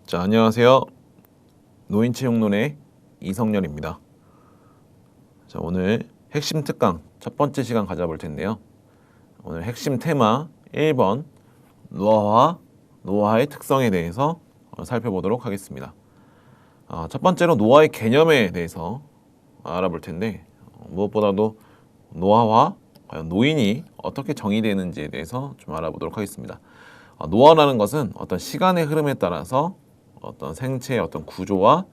자, 안녕하세요. 노인채용론의 이성렬입니다. 자, 오늘 핵심 특강 첫 번째 시간 가져볼 텐데요. 오늘 핵심 테마 1번 노화의 특성에 대해서 살펴보도록 하겠습니다. 첫 번째로 노화의 개념에 대해서 알아볼 텐데 무엇보다도 노화와 과연 노인이 어떻게 정의되는지에 대해서 좀 알아보도록 하겠습니다. 노화라는 것은 어떤 시간의 흐름에 따라서 어떤 생체의 어떤 구조와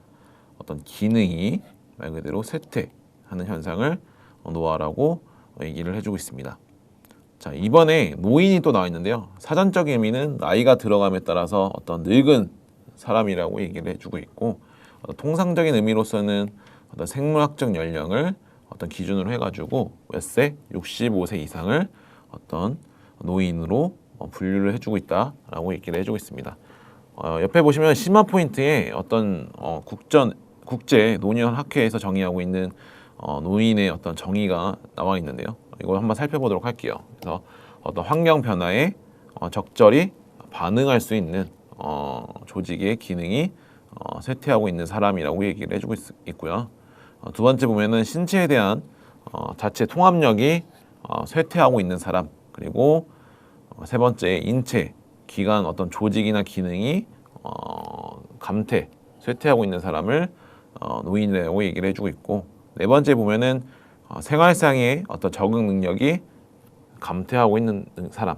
어떤 기능이 말 그대로 쇠퇴하는 현상을 노화라고 얘기를 해주고 있습니다. 자, 이번에 노인이 또 나와 있는데요. 사전적 의미는 나이가 들어감에 따라서 어떤 늙은 사람이라고 얘기를 해주고 있고, 통상적인 의미로서는 어떤 생물학적 연령을 어떤 기준으로 해가지고 몇 세? 65세 이상을 어떤 노인으로 분류를 해주고 있다라고 얘기를 해주고 있습니다. 옆에 보시면 심화 포인트에 어떤 국제 노년 학회에서 정의하고 있는 노인의 어떤 정의가 나와 있는데요. 이걸 한번 살펴보도록 할게요. 그래서 어떤 환경 변화에 적절히 반응할 수 있는 조직의 기능이 쇠퇴하고 있는 사람이라고 얘기를 해주고 있고요. 두 번째 보면은 신체에 대한 자체 통합력이 쇠퇴하고 있는 사람, 그리고 세 번째 인체 기관 어떤 조직이나 기능이 쇠퇴하고 있는 사람을 노인이라고 얘기를 해주고 있고, 네 번째 보면은 생활상의 어떤 적응 능력이 감퇴하고 있는 사람,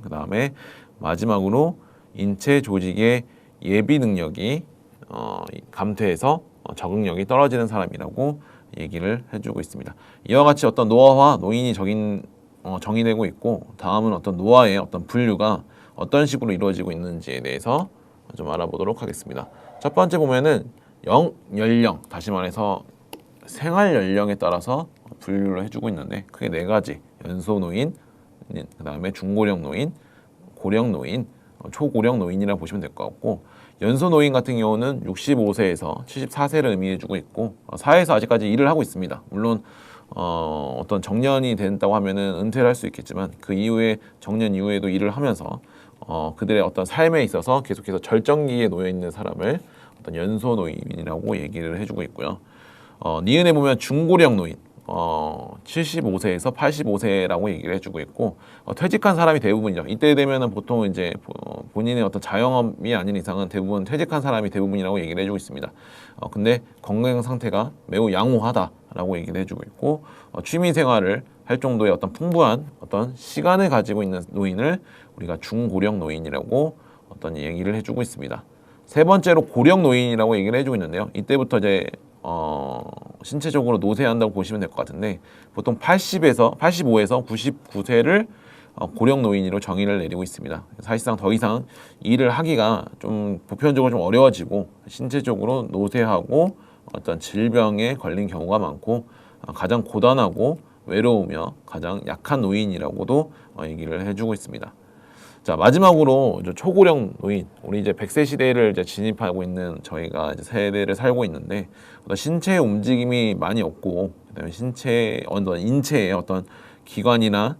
그 다음에 마지막으로 인체 조직의 예비 능력이 감퇴해서 적응력이 떨어지는 사람이라고 얘기를 해주고 있습니다. 이와 같이 어떤 노화와 노인이 정의되고 있고, 다음은 어떤 노화의 어떤 분류가 어떤 식으로 이루어지고 있는지에 대해서 좀 알아보도록 하겠습니다. 첫 번째 보면은 연령, 다시 말해서 생활 연령에 따라서 분류를 해주고 있는데 크게 네 가지: 연소 노인, 그 다음에 중고령 노인, 고령 노인, 초고령 노인이라고 보시면 될 것 같고, 연소 노인 같은 경우는 65세에서 74세를 의미해주고 있고, 사회에서 아직까지 일을 하고 있습니다. 물론 어떤 정년이 된다고 하면은 은퇴를 할 수 있겠지만 그 이후에 정년 이후에도 일을 하면서 그들의 어떤 삶에 있어서 계속해서 절정기에 놓여 있는 사람을 어떤 연소 노인이라고 얘기를 해주고 있고요. 니은에 보면 중고령 노인, 75세에서 85세라고 얘기를 해주고 있고, 퇴직한 사람이 대부분이죠. 이때 되면은 보통 이제 본인의 어떤 자영업이 아닌 이상은 대부분 퇴직한 사람이 대부분이라고 얘기를 해주고 있습니다. 근데 건강 상태가 매우 양호하다라고 얘기를 해주고 있고, 취미 생활을 할 정도의 어떤 풍부한 어떤 시간을 가지고 있는 노인을 우리가 중고령 노인이라고 어떤 얘기를 해주고 있습니다. 세 번째로 고령 노인이라고 얘기를 해주고 있는데요. 이때부터 이제 신체적으로 노쇠한다고 보시면 될 것 같은데, 보통 85에서 99세를 고령 노인으로 정의를 내리고 있습니다. 사실상 더 이상 일을 하기가 좀 보편적으로 좀 어려워지고, 신체적으로 노쇠하고 어떤 질병에 걸린 경우가 많고, 가장 고단하고 외로우며 가장 약한 노인이라고도 얘기를 해주고 있습니다. 자, 마지막으로 초고령 노인, 우리 이제 100세 시대를 이제 진입하고 있는 저희가 이제 세대를 살고 있는데, 어떤 신체의 움직임이 많이 없고, 그다음에 인체의 어떤 기관이나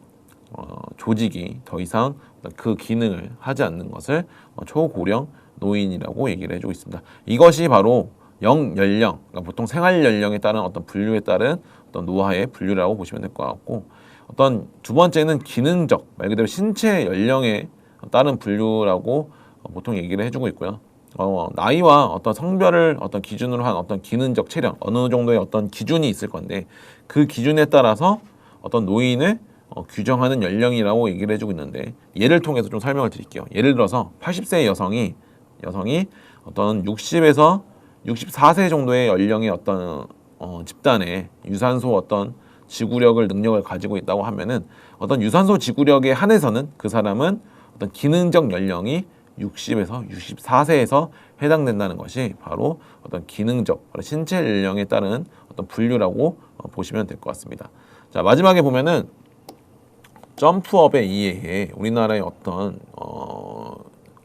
조직이 더 이상 그 기능을 하지 않는 것을 초고령 노인이라고 얘기를 해주고 있습니다. 이것이 바로 연령, 그러니까 보통 생활 연령에 따른 어떤 분류에 따른 어떤 노화의 분류라고 보시면 될 것 같고, 어떤 두 번째는 기능적, 말 그대로 신체 연령에 따른 분류라고 보통 얘기를 해주고 있고요. 나이와 어떤 성별을 어떤 기준으로 한 어떤 기능적 체력, 어느 정도의 어떤 기준이 있을 건데, 그 기준에 따라서 어떤 노인을 규정하는 연령이라고 얘기를 해주고 있는데, 예를 통해서 좀 설명을 드릴게요. 예를 들어서 80세 여성이 어떤 60에서 64세 정도의 연령의 어떤 집단의 유산소 어떤 지구력을 능력을 가지고 있다고 하면은, 어떤 유산소 지구력에 한해서는 그 사람은 어떤 기능적 연령이 60에서 64세에서 해당된다는 것이 바로 어떤 기능적, 신체 연령에 따른 어떤 분류라고 보시면 될 것 같습니다. 자, 마지막에 보면은 점프업에 의해 우리나라의 어떤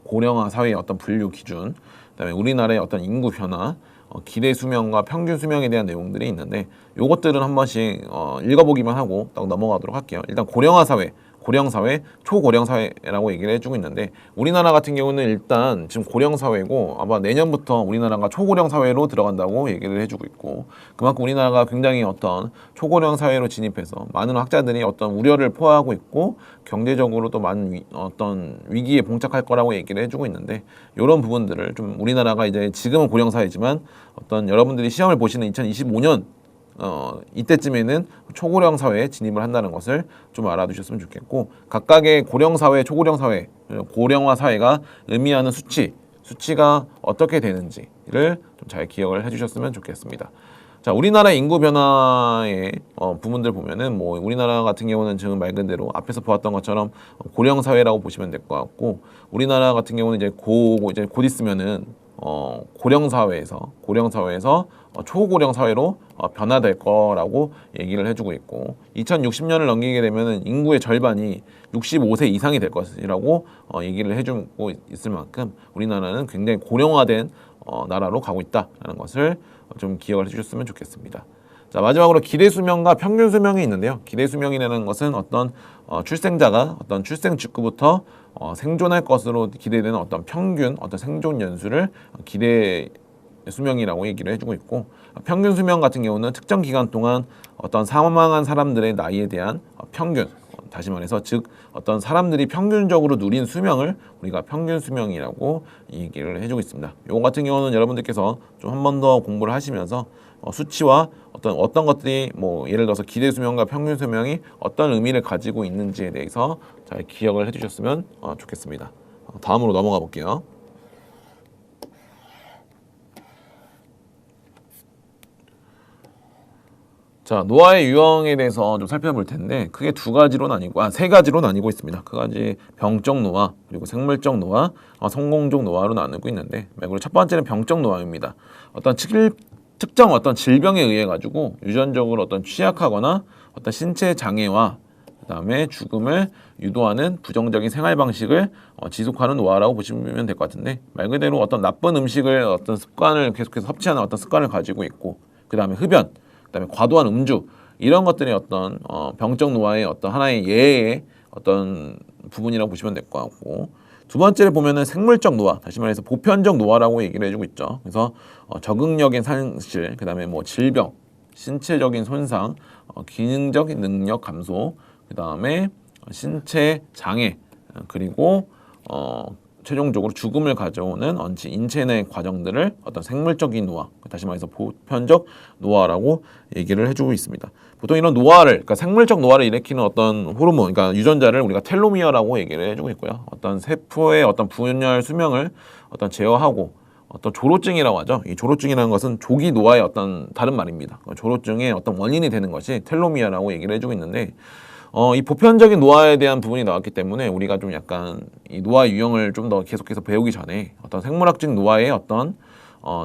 고령화 사회의 어떤 분류 기준, 그다음에 우리나라의 어떤 인구 변화, 기대 수명과 평균 수명에 대한 내용들이 있는데, 요것들은 한 번씩 읽어보기만 하고 딱 넘어가도록 할게요. 일단 고령화 사회, 고령 사회, 초고령 사회라고 얘기를 해주고 있는데 우리나라 같은 경우는 일단 지금 고령 사회고 아마 내년부터 우리나라가 초고령 사회로 들어간다고 얘기를 해주고 있고 그만큼 우리나라가 굉장히 어떤 초고령 사회로 진입해서 많은 학자들이 어떤 우려를 포하고 있고 경제적으로도 많은 어떤 위기에 봉착할 거라고 얘기를 해주고 있는데 이런 부분들을 좀 우리나라가 이제 지금은 고령 사회지만 어떤 여러분들이 시험을 보시는 2025년 이때쯤에는 초고령 사회에 진입을 한다는 것을 좀 알아두셨으면 좋겠고 각각의 고령 사회, 초고령 사회, 고령화 사회가 의미하는 수치가 어떻게 되는지를 좀 잘 기억을 해주셨으면 좋겠습니다. 자, 우리나라 인구 변화의 부분들 보면은 뭐 우리나라 같은 경우는 지금 말 그대로 앞에서 보았던 것처럼 고령 사회라고 보시면 될 것 같고 우리나라 같은 경우는 이제 곧 있으면은 고령 사회에서 초고령 사회로 변화될 거라고 얘기를 해주고 있고 2060년을 넘기게 되면은 인구의 절반이 65세 이상이 될 것이라고 얘기를 해주고 있을 만큼 우리나라는 굉장히 고령화된 나라로 가고 있다는 것을 좀 기억을 해주셨으면 좋겠습니다. 자, 마지막으로 기대 수명과 평균 수명이 있는데요. 기대 수명이라는 것은 어떤 출생자가 어떤 출생 직후부터 생존할 것으로 기대되는 어떤 평균 어떤 생존 연수를 기대 수명이라고 얘기를 해주고 있고 평균 수명 같은 경우는 특정 기간 동안 어떤 사망한 사람들의 나이에 대한 평균 다시 말해서 즉 어떤 사람들이 평균적으로 누린 수명을 우리가 평균 수명이라고 얘기를 해주고 있습니다. 이거 같은 경우는 여러분들께서 좀 한 번 더 공부를 하시면서 수치와 어떤 것들이 뭐 예를 들어서 기대 수명과 평균 수명이 어떤 의미를 가지고 있는지에 대해서 잘 기억을 해주셨으면 좋겠습니다. 다음으로 넘어가 볼게요. 자, 노화의 유형에 대해서 좀 살펴볼 텐데 크게 세 가지로 나뉘고 있습니다. 그 가지 병적 노화, 그리고 생물적 노화, 성공적 노화로 나누고 있는데 그리고 첫 번째는 병적 노화입니다. 특정 어떤 질병에 의해 가지고 유전적으로 어떤 취약하거나 어떤 신체 장애와 그다음에 죽음을 유도하는 부정적인 생활 방식을 지속하는 노화라고 보시면 될 것 같은데 말 그대로 어떤 나쁜 음식을 어떤 습관을 계속해서 섭취하는 어떤 습관을 가지고 있고 그다음에 흡연 그다음에 과도한 음주 이런 것들이 어떤 병적 노화의 어떤 하나의 예의 어떤 부분이라고 보시면 될 것 같고 두 번째를 보면은 생물적 노화 다시 말해서 보편적 노화라고 얘기를 해주고 있죠. 그래서 적응력의 상실 그다음에 뭐 질병 신체적인 손상 기능적인 능력 감소 그다음에 신체 장애 그리고 최종적으로 죽음을 가져오는 인체 내 과정들을 어떤 생물적인 노화, 다시 말해서 보편적 노화라고 얘기를 해주고 있습니다. 보통 이런 노화를, 그러니까 생물적 노화를 일으키는 어떤 호르몬, 그러니까 유전자를 우리가 텔로미어라고 얘기를 해주고 있고요. 어떤 세포의 어떤 분열 수명을 어떤 제어하고 어떤 조로증이라고 하죠. 이 조로증이라는 것은 조기 노화의 어떤 다른 말입니다. 조로증의 어떤 원인이 되는 것이 텔로미어라고 얘기를 해주고 있는데. 이 보편적인 노화에 대한 부분이 나왔기 때문에 우리가 좀 약간 이 노화 유형을 좀 더 계속해서 배우기 전에 어떤 생물학적 노화의 어떤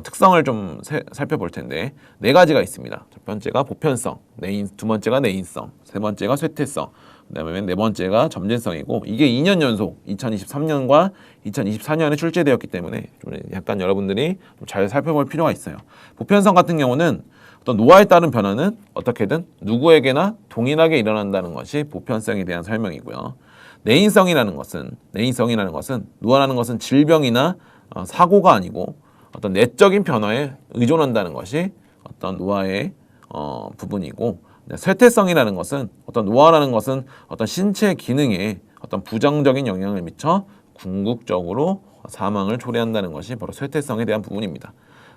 특성을 좀 살펴볼 텐데 네 가지가 있습니다. 첫 번째가 보편성, 두 번째가 내인성, 세 번째가 쇠퇴성, 그다음에 네 번째가 점진성이고 이게 2년 연속 2023년과 2024년에 출제되었기 때문에 좀 약간 여러분들이 좀 잘 살펴볼 필요가 있어요. 보편성 같은 경우는 어떤 노화에 따른 변화는 어떻게든 누구에게나 동일하게 일어난다는 것이 보편성에 대한 설명이고요. 내인성이라는 것은 노화라는 것은 질병이나 사고가 아니고 어떤 내적인 변화에 의존한다는 것이 어떤 노화의 부분이고 쇠퇴성이라는 것은 노화라는 것은 어떤 신체 기능에 어떤 부정적인 영향을 미쳐 궁극적으로 사망을 초래한다는 것이 바로 쇠퇴성에 대한 부분입니다.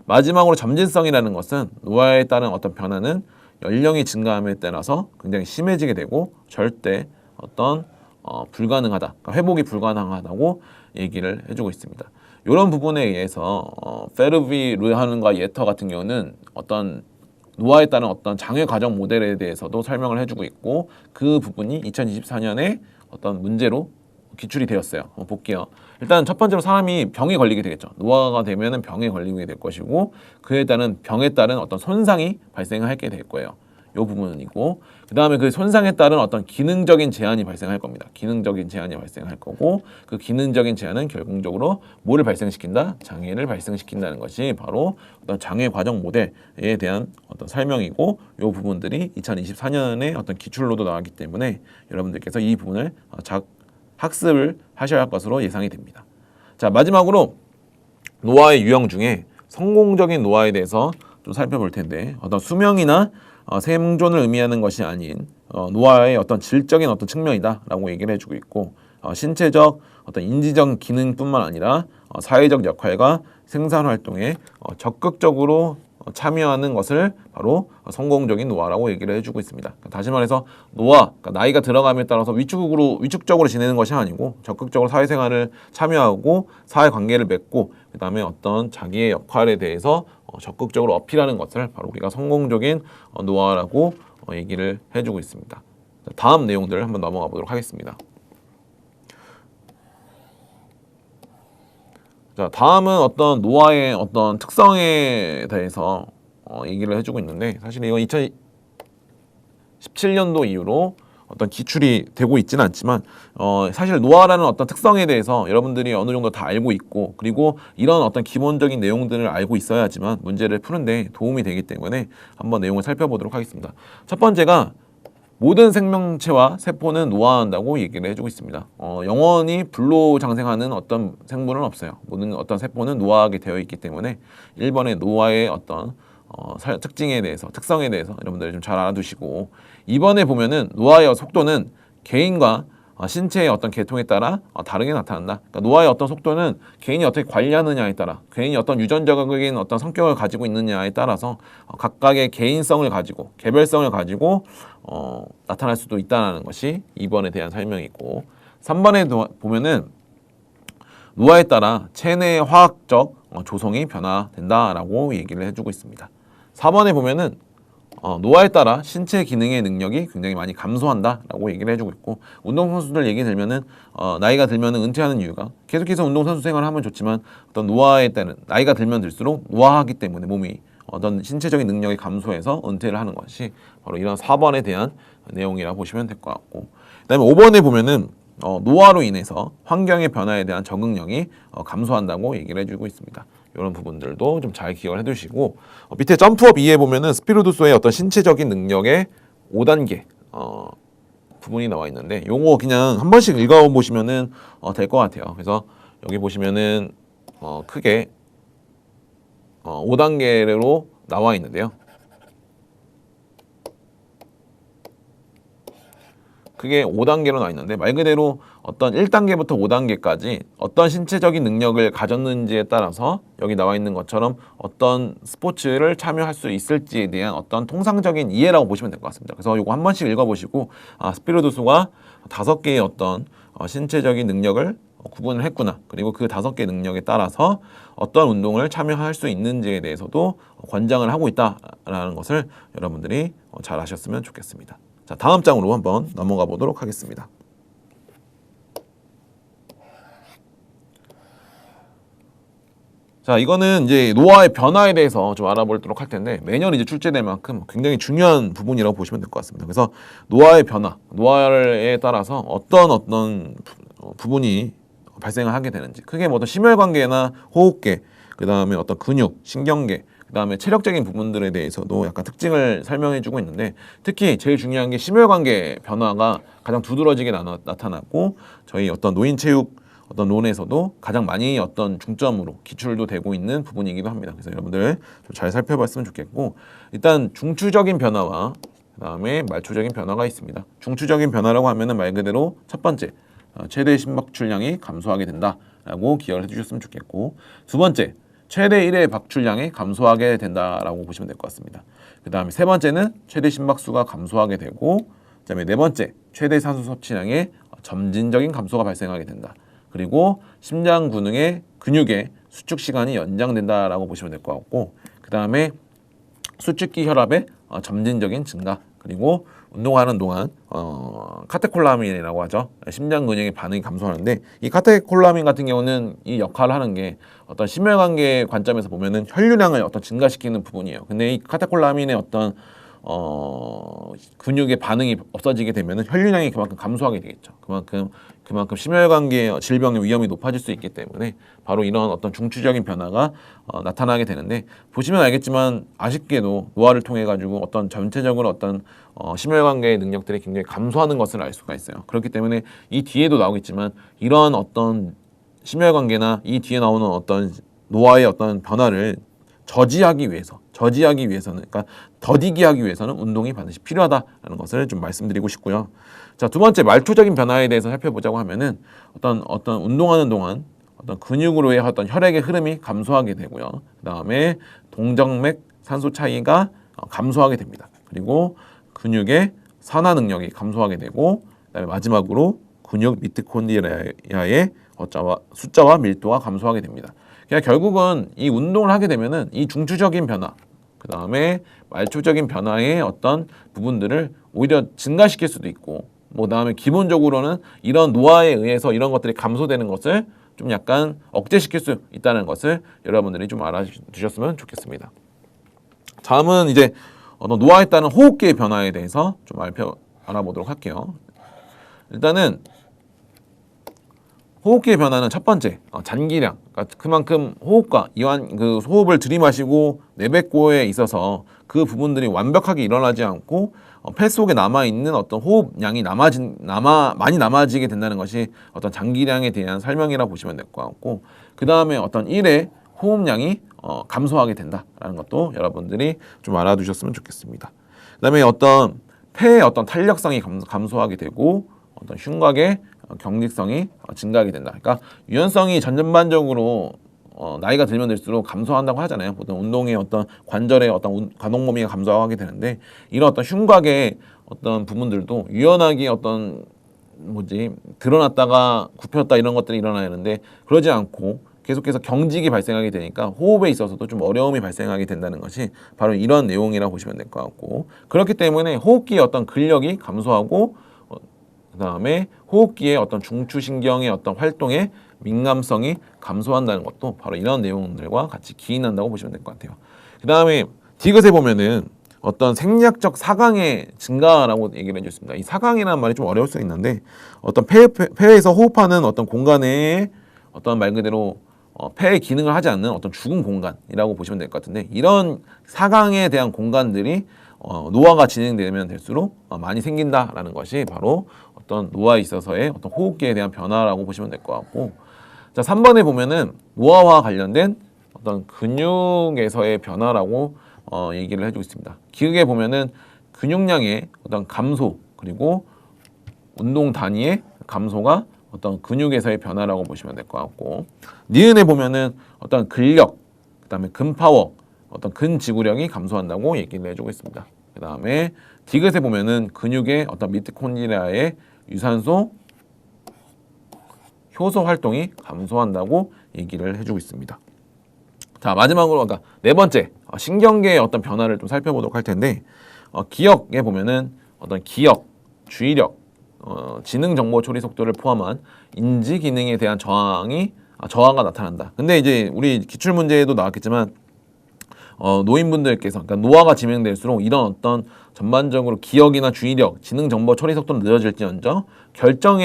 마지막으로 점진성이라는 것은 노화에 따른 어떤 변화는 연령이 증가함에 따라서 굉장히 심해지게 되고 절대 불가능하다, 그러니까 회복이 불가능하다고 얘기를 해주고 있습니다. 이런 부분에 의해서 페르비, 르하는과 예터 같은 경우는 어떤 노화에 따른 어떤 장애 과정 모델에 대해서도 설명을 해주고 있고 그 부분이 2024년에 어떤 문제로 기출이 되었어요. 한번 볼게요. 일단 첫 번째로 사람이 병에 걸리게 되겠죠. 노화가 되면은 병에 걸리게 될 것이고 그에 따른 병에 따른 어떤 손상이 발생하게 될 거예요. 부분이고, 그 다음에 그 손상에 따른 어떤 기능적인 제한이 발생할 겁니다. 기능적인 제한이 발생할 거고, 그 기능적인 제한은 결국적으로 뭐를 발생시킨다? 장애를 발생시킨다는 것이 바로 어떤 장애 과정 모델에 대한 어떤 설명이고, 이 부분들이 2024년에 어떤 기출로도 나왔기 때문에 여러분들께서 이 부분을 학습을 하셔야 할 것으로 예상이 됩니다. 자, 마지막으로 노화의 유형 중에 성공적인 노화에 대해서 좀 살펴볼 텐데, 어떤 수명이나 생존을 의미하는 것이 아닌 노화의 어떤 질적인 어떤 측면이다라고 얘기를 해주고 있고, 신체적 어떤 인지적 기능뿐만 아니라 사회적 역할과 생산 활동에 적극적으로 참여하는 것을 바로 성공적인 노화라고 얘기를 해주고 있습니다. 다시 말해서 노화, 그러니까 나이가 들어감에 따라서 위축적으로 지내는 것이 아니고 적극적으로 사회생활을 참여하고 사회관계를 맺고, 그 다음에 어떤 자기의 역할에 대해서 적극적으로 어필하는 것을 바로 우리가 성공적인 노화라고 얘기를 해주고 있습니다. 다음 내용들을 한번 넘어가 보도록 하겠습니다. 자, 다음은 어떤 노화의 어떤 특성에 대해서 얘기를 해주고 있는데, 사실 이건 2017년도 이후로 어떤 기출이 되고 있지는 않지만 사실 노화라는 어떤 특성에 대해서 여러분들이 어느 정도 다 알고 있고, 그리고 이런 어떤 기본적인 내용들을 알고 있어야지만 문제를 푸는데 도움이 되기 때문에 한번 내용을 살펴보도록 하겠습니다. 첫 번째가 모든 생명체와 세포는 노화한다고 얘기를 해주고 있습니다. 영원히 불로장생하는 어떤 생물은 없어요. 모든 어떤 세포는 노화하게 되어 있기 때문에 1번의 노화의 어떤 특징에 대해서, 특성에 대해서 여러분들이 좀 잘 알아두시고, 2번에 보면은 노화의 속도는 개인과 신체의 어떤 계통에 따라 다르게 나타난다. 그러니까 노화의 어떤 속도는 개인이 어떻게 관리하느냐에 따라, 개인이 어떤 유전적인 어떤 성격을 가지고 있느냐에 따라서 각각의 개인성을 가지고, 개별성을 가지고 나타날 수도 있다는 것이 2번에 대한 설명이고, 3번에 보면은 노화에 따라 체내의 화학적 조성이 변화된다라고 얘기를 해주고 있습니다. 4번에 보면은 노화에 따라 신체 기능의 능력이 굉장히 많이 감소한다라고 얘기를 해주고 있고, 운동선수들 얘기 들면은 나이가 들면은 은퇴하는 이유가, 계속해서 운동선수 생활을 하면 좋지만 어떤 노화에 따른, 나이가 들면 들수록 노화하기 때문에 몸이 어떤 신체적인 능력이 감소해서 은퇴를 하는 것이 바로 이런 4번에 대한 내용이라고 보시면 될 것 같고, 그다음에 5번에 보면은 노화로 인해서 환경의 변화에 대한 적응력이 감소한다고 얘기를 해주고 있습니다. 이런 부분들도 좀 잘 기억을 해두시고, 밑에 점프업 2에 보면은 스피루드소의 어떤 신체적인 능력의 5단계 부분이 나와 있는데, 요거 그냥 한 번씩 읽어보시면은 될 것 같아요. 그래서 여기 보시면은 크게 5단계로 나와 있는데요. 그게 5단계로 나와 있는데, 말 그대로 어떤 1단계부터 5단계까지 어떤 신체적인 능력을 가졌는지에 따라서 여기 나와 있는 것처럼 어떤 스포츠를 참여할 수 있을지에 대한 어떤 통상적인 이해라고 보시면 될 것 같습니다. 그래서 이거 한 번씩 읽어보시고, 스피루드소가 5개의 어떤 신체적인 능력을 구분을 했구나, 그리고 그 5개의 능력에 따라서 어떤 운동을 참여할 수 있는지에 대해서도 권장을 하고 있다라는 것을 여러분들이 잘 아셨으면 좋겠습니다. 자, 다음 장으로 한번 넘어가 보도록 하겠습니다. 자, 이거는 이제 노화의 변화에 대해서 좀 알아보도록 할 텐데, 매년 이제 출제될 만큼 굉장히 중요한 부분이라고 보시면 될 것 같습니다. 그래서 노화의 변화, 노화에 따라서 어떤 부분이 발생을 하게 되는지, 크게 뭐 어떤 심혈관계나 호흡계, 그 다음에 어떤 근육, 신경계, 그 다음에 체력적인 부분들에 대해서도 약간 특징을 설명해주고 있는데, 특히 제일 중요한 게 심혈관계 변화가 가장 두드러지게 나타났고, 저희 어떤 노인체육 어떤 론에서도 가장 많이 어떤 중점으로 기출도 되고 있는 부분이기도 합니다. 그래서 여러분들 좀 잘 살펴봤으면 좋겠고, 일단 중추적인 변화와 그 다음에 말초적인 변화가 있습니다. 중추적인 변화라고 하면은 말 그대로 첫 번째, 최대 심박출량이 감소하게 된다라고 기억을 해주셨으면 좋겠고, 두 번째, 최대 1회 박출량이 감소하게 된다라고 보시면 될 것 같습니다. 그 다음에 세 번째는 최대 심박수가 감소하게 되고, 그 다음에 네 번째, 최대 산소 섭취량의 점진적인 감소가 발생하게 된다. 그리고 심장 근육의 수축 시간이 연장된다라고 보시면 될 것 같고, 그 다음에 수축기 혈압의 점진적인 증가, 그리고 운동하는 동안 카테콜라민이라고 하죠. 심장 근육의 반응이 감소하는데, 이 카테콜라민 같은 경우는 이 역할을 하는 게 어떤 심혈관계 관점에서 보면은 혈류량을 어떤 증가시키는 부분이에요. 근데 이 카테콜라민의 어떤 근육의 반응이 없어지게 되면 혈류량이 그만큼 감소하게 되겠죠. 그만큼 심혈관계 질병의 위험이 높아질 수 있기 때문에 바로 이런 어떤 중추적인 변화가 나타나게 되는데, 보시면 알겠지만 아쉽게도 노화를 통해 가지고 어떤 전체적으로 어떤 심혈관계의 능력들이 굉장히 감소하는 것을 알 수가 있어요. 그렇기 때문에 이 뒤에도 나오겠지만 이런 어떤 심혈관계나 이 뒤에 나오는 어떤 노화의 어떤 변화를 저지하기 위해서는, 그러니까 더디게 하기 위해서는 운동이 반드시 필요하다라는 것을 좀 말씀드리고 싶고요. 자, 두 번째, 말초적인 변화에 대해서 살펴보자고 하면은 어떤 운동하는 동안 어떤 근육으로의 어떤 혈액의 흐름이 감소하게 되고요. 그다음에 동정맥 산소 차이가 감소하게 됩니다. 그리고 근육의 산화 능력이 감소하게 되고, 그다음에 마지막으로 근육 미토콘드리아의 숫자와 밀도가 감소하게 됩니다. 그러니까 결국은 이 운동을 하게 되면은 이 중추적인 변화, 그 다음에 말초적인 변화의 어떤 부분들을 오히려 증가시킬 수도 있고, 뭐 다음에 기본적으로는 이런 노화에 의해서 이런 것들이 감소되는 것을 좀 약간 억제시킬 수 있다는 것을 여러분들이 좀 알아두셨으면 좋겠습니다. 다음은 이제 노화에 따른 호흡기의 변화에 대해서 좀 알아보도록 할게요. 일단은 호흡기의 변화는 첫 번째, 잔기량. 그러니까 그만큼 호흡과 그 호흡을 들이마시고 내뱉고에 있어서 그 부분들이 완벽하게 일어나지 않고 폐 속에 남아있는 어떤 호흡량이 많이 남아지게 된다는 것이 어떤 잔기량에 대한 설명이라고 보시면 될 것 같고, 그 다음에 어떤 일의 호흡량이 감소하게 된다라는 것도 여러분들이 좀 알아두셨으면 좋겠습니다. 그 다음에 어떤 폐의 어떤 탄력성이 감소하게 되고, 어떤 흉곽의 경직성이 증가하게 된다. 그러니까 유연성이 전반적으로 나이가 들면 들수록 감소한다고 하잖아요. 보통 운동의 어떤 관절의 어떤 가동 범위가 감소하게 되는데, 이런 어떤 흉곽의 어떤 부분들도 유연하게 어떤 드러났다가 굽혔다 이런 것들이 일어나야 하는데, 그러지 않고 계속해서 경직이 발생하게 되니까 호흡에 있어서도 좀 어려움이 발생하게 된다는 것이 바로 이런 내용이라고 보시면 될 것 같고, 그렇기 때문에 호흡기의 어떤 근력이 감소하고, 그 다음에 호흡기의 어떤 중추신경의 어떤 활동에 민감성이 감소한다는 것도 바로 이런 내용들과 같이 기인한다고 보시면 될 것 같아요. 그 다음에 디귿에 보면은 어떤 생략적 사강의 증가라고 얘기를 해줬습니다. 이 사강이라는 말이 좀 어려울 수 있는데, 어떤 폐에서 호흡하는 어떤 공간에 어떤 말 그대로 폐의 기능을 하지 않는 어떤 죽은 공간이라고 보시면 될 것 같은데, 이런 사강에 대한 공간들이 노화가 진행되면 될수록 많이 생긴다라는 것이 바로 어떤 노화에 있어서의 어떤 호흡기에 대한 변화라고 보시면 될 것 같고, 자, 3번에 보면은 노화와 관련된 어떤 근육에서의 변화라고 얘기를 해주고 있습니다. 기억에 보면은 근육량의 어떤 감소, 그리고 운동 단위의 감소가 어떤 근육에서의 변화라고 보시면 될 것 같고, 니은에 보면은 어떤 근력, 그 다음에 근파워, 어떤 근지구력이 감소한다고 얘기를 해주고 있습니다. 그 다음에 디귿에 보면은 근육의 어떤 미토콘드리아의 유산소 효소 활동이 감소한다고 얘기를 해주고 있습니다. 자, 마지막으로 그러니까 네 번째, 신경계의 어떤 변화를 좀 살펴보도록 할 텐데, 기억에 보면은 어떤 기억, 주의력, 지능 정보 처리 속도를 포함한 인지 기능에 대한 저하가 나타난다. 근데 이제 우리 기출 문제에도 나왔겠지만, 노인분들께서, 그러니까 노화가 진행될수록 이런 어떤 전반적으로 기억이나 주의력, 지능 정보 처리 속도는 늦어질지언정 결정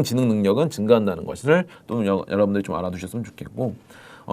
지능 능력은 증가한다는 것을 또 여러분들이 좀 알아두셨으면 좋겠고,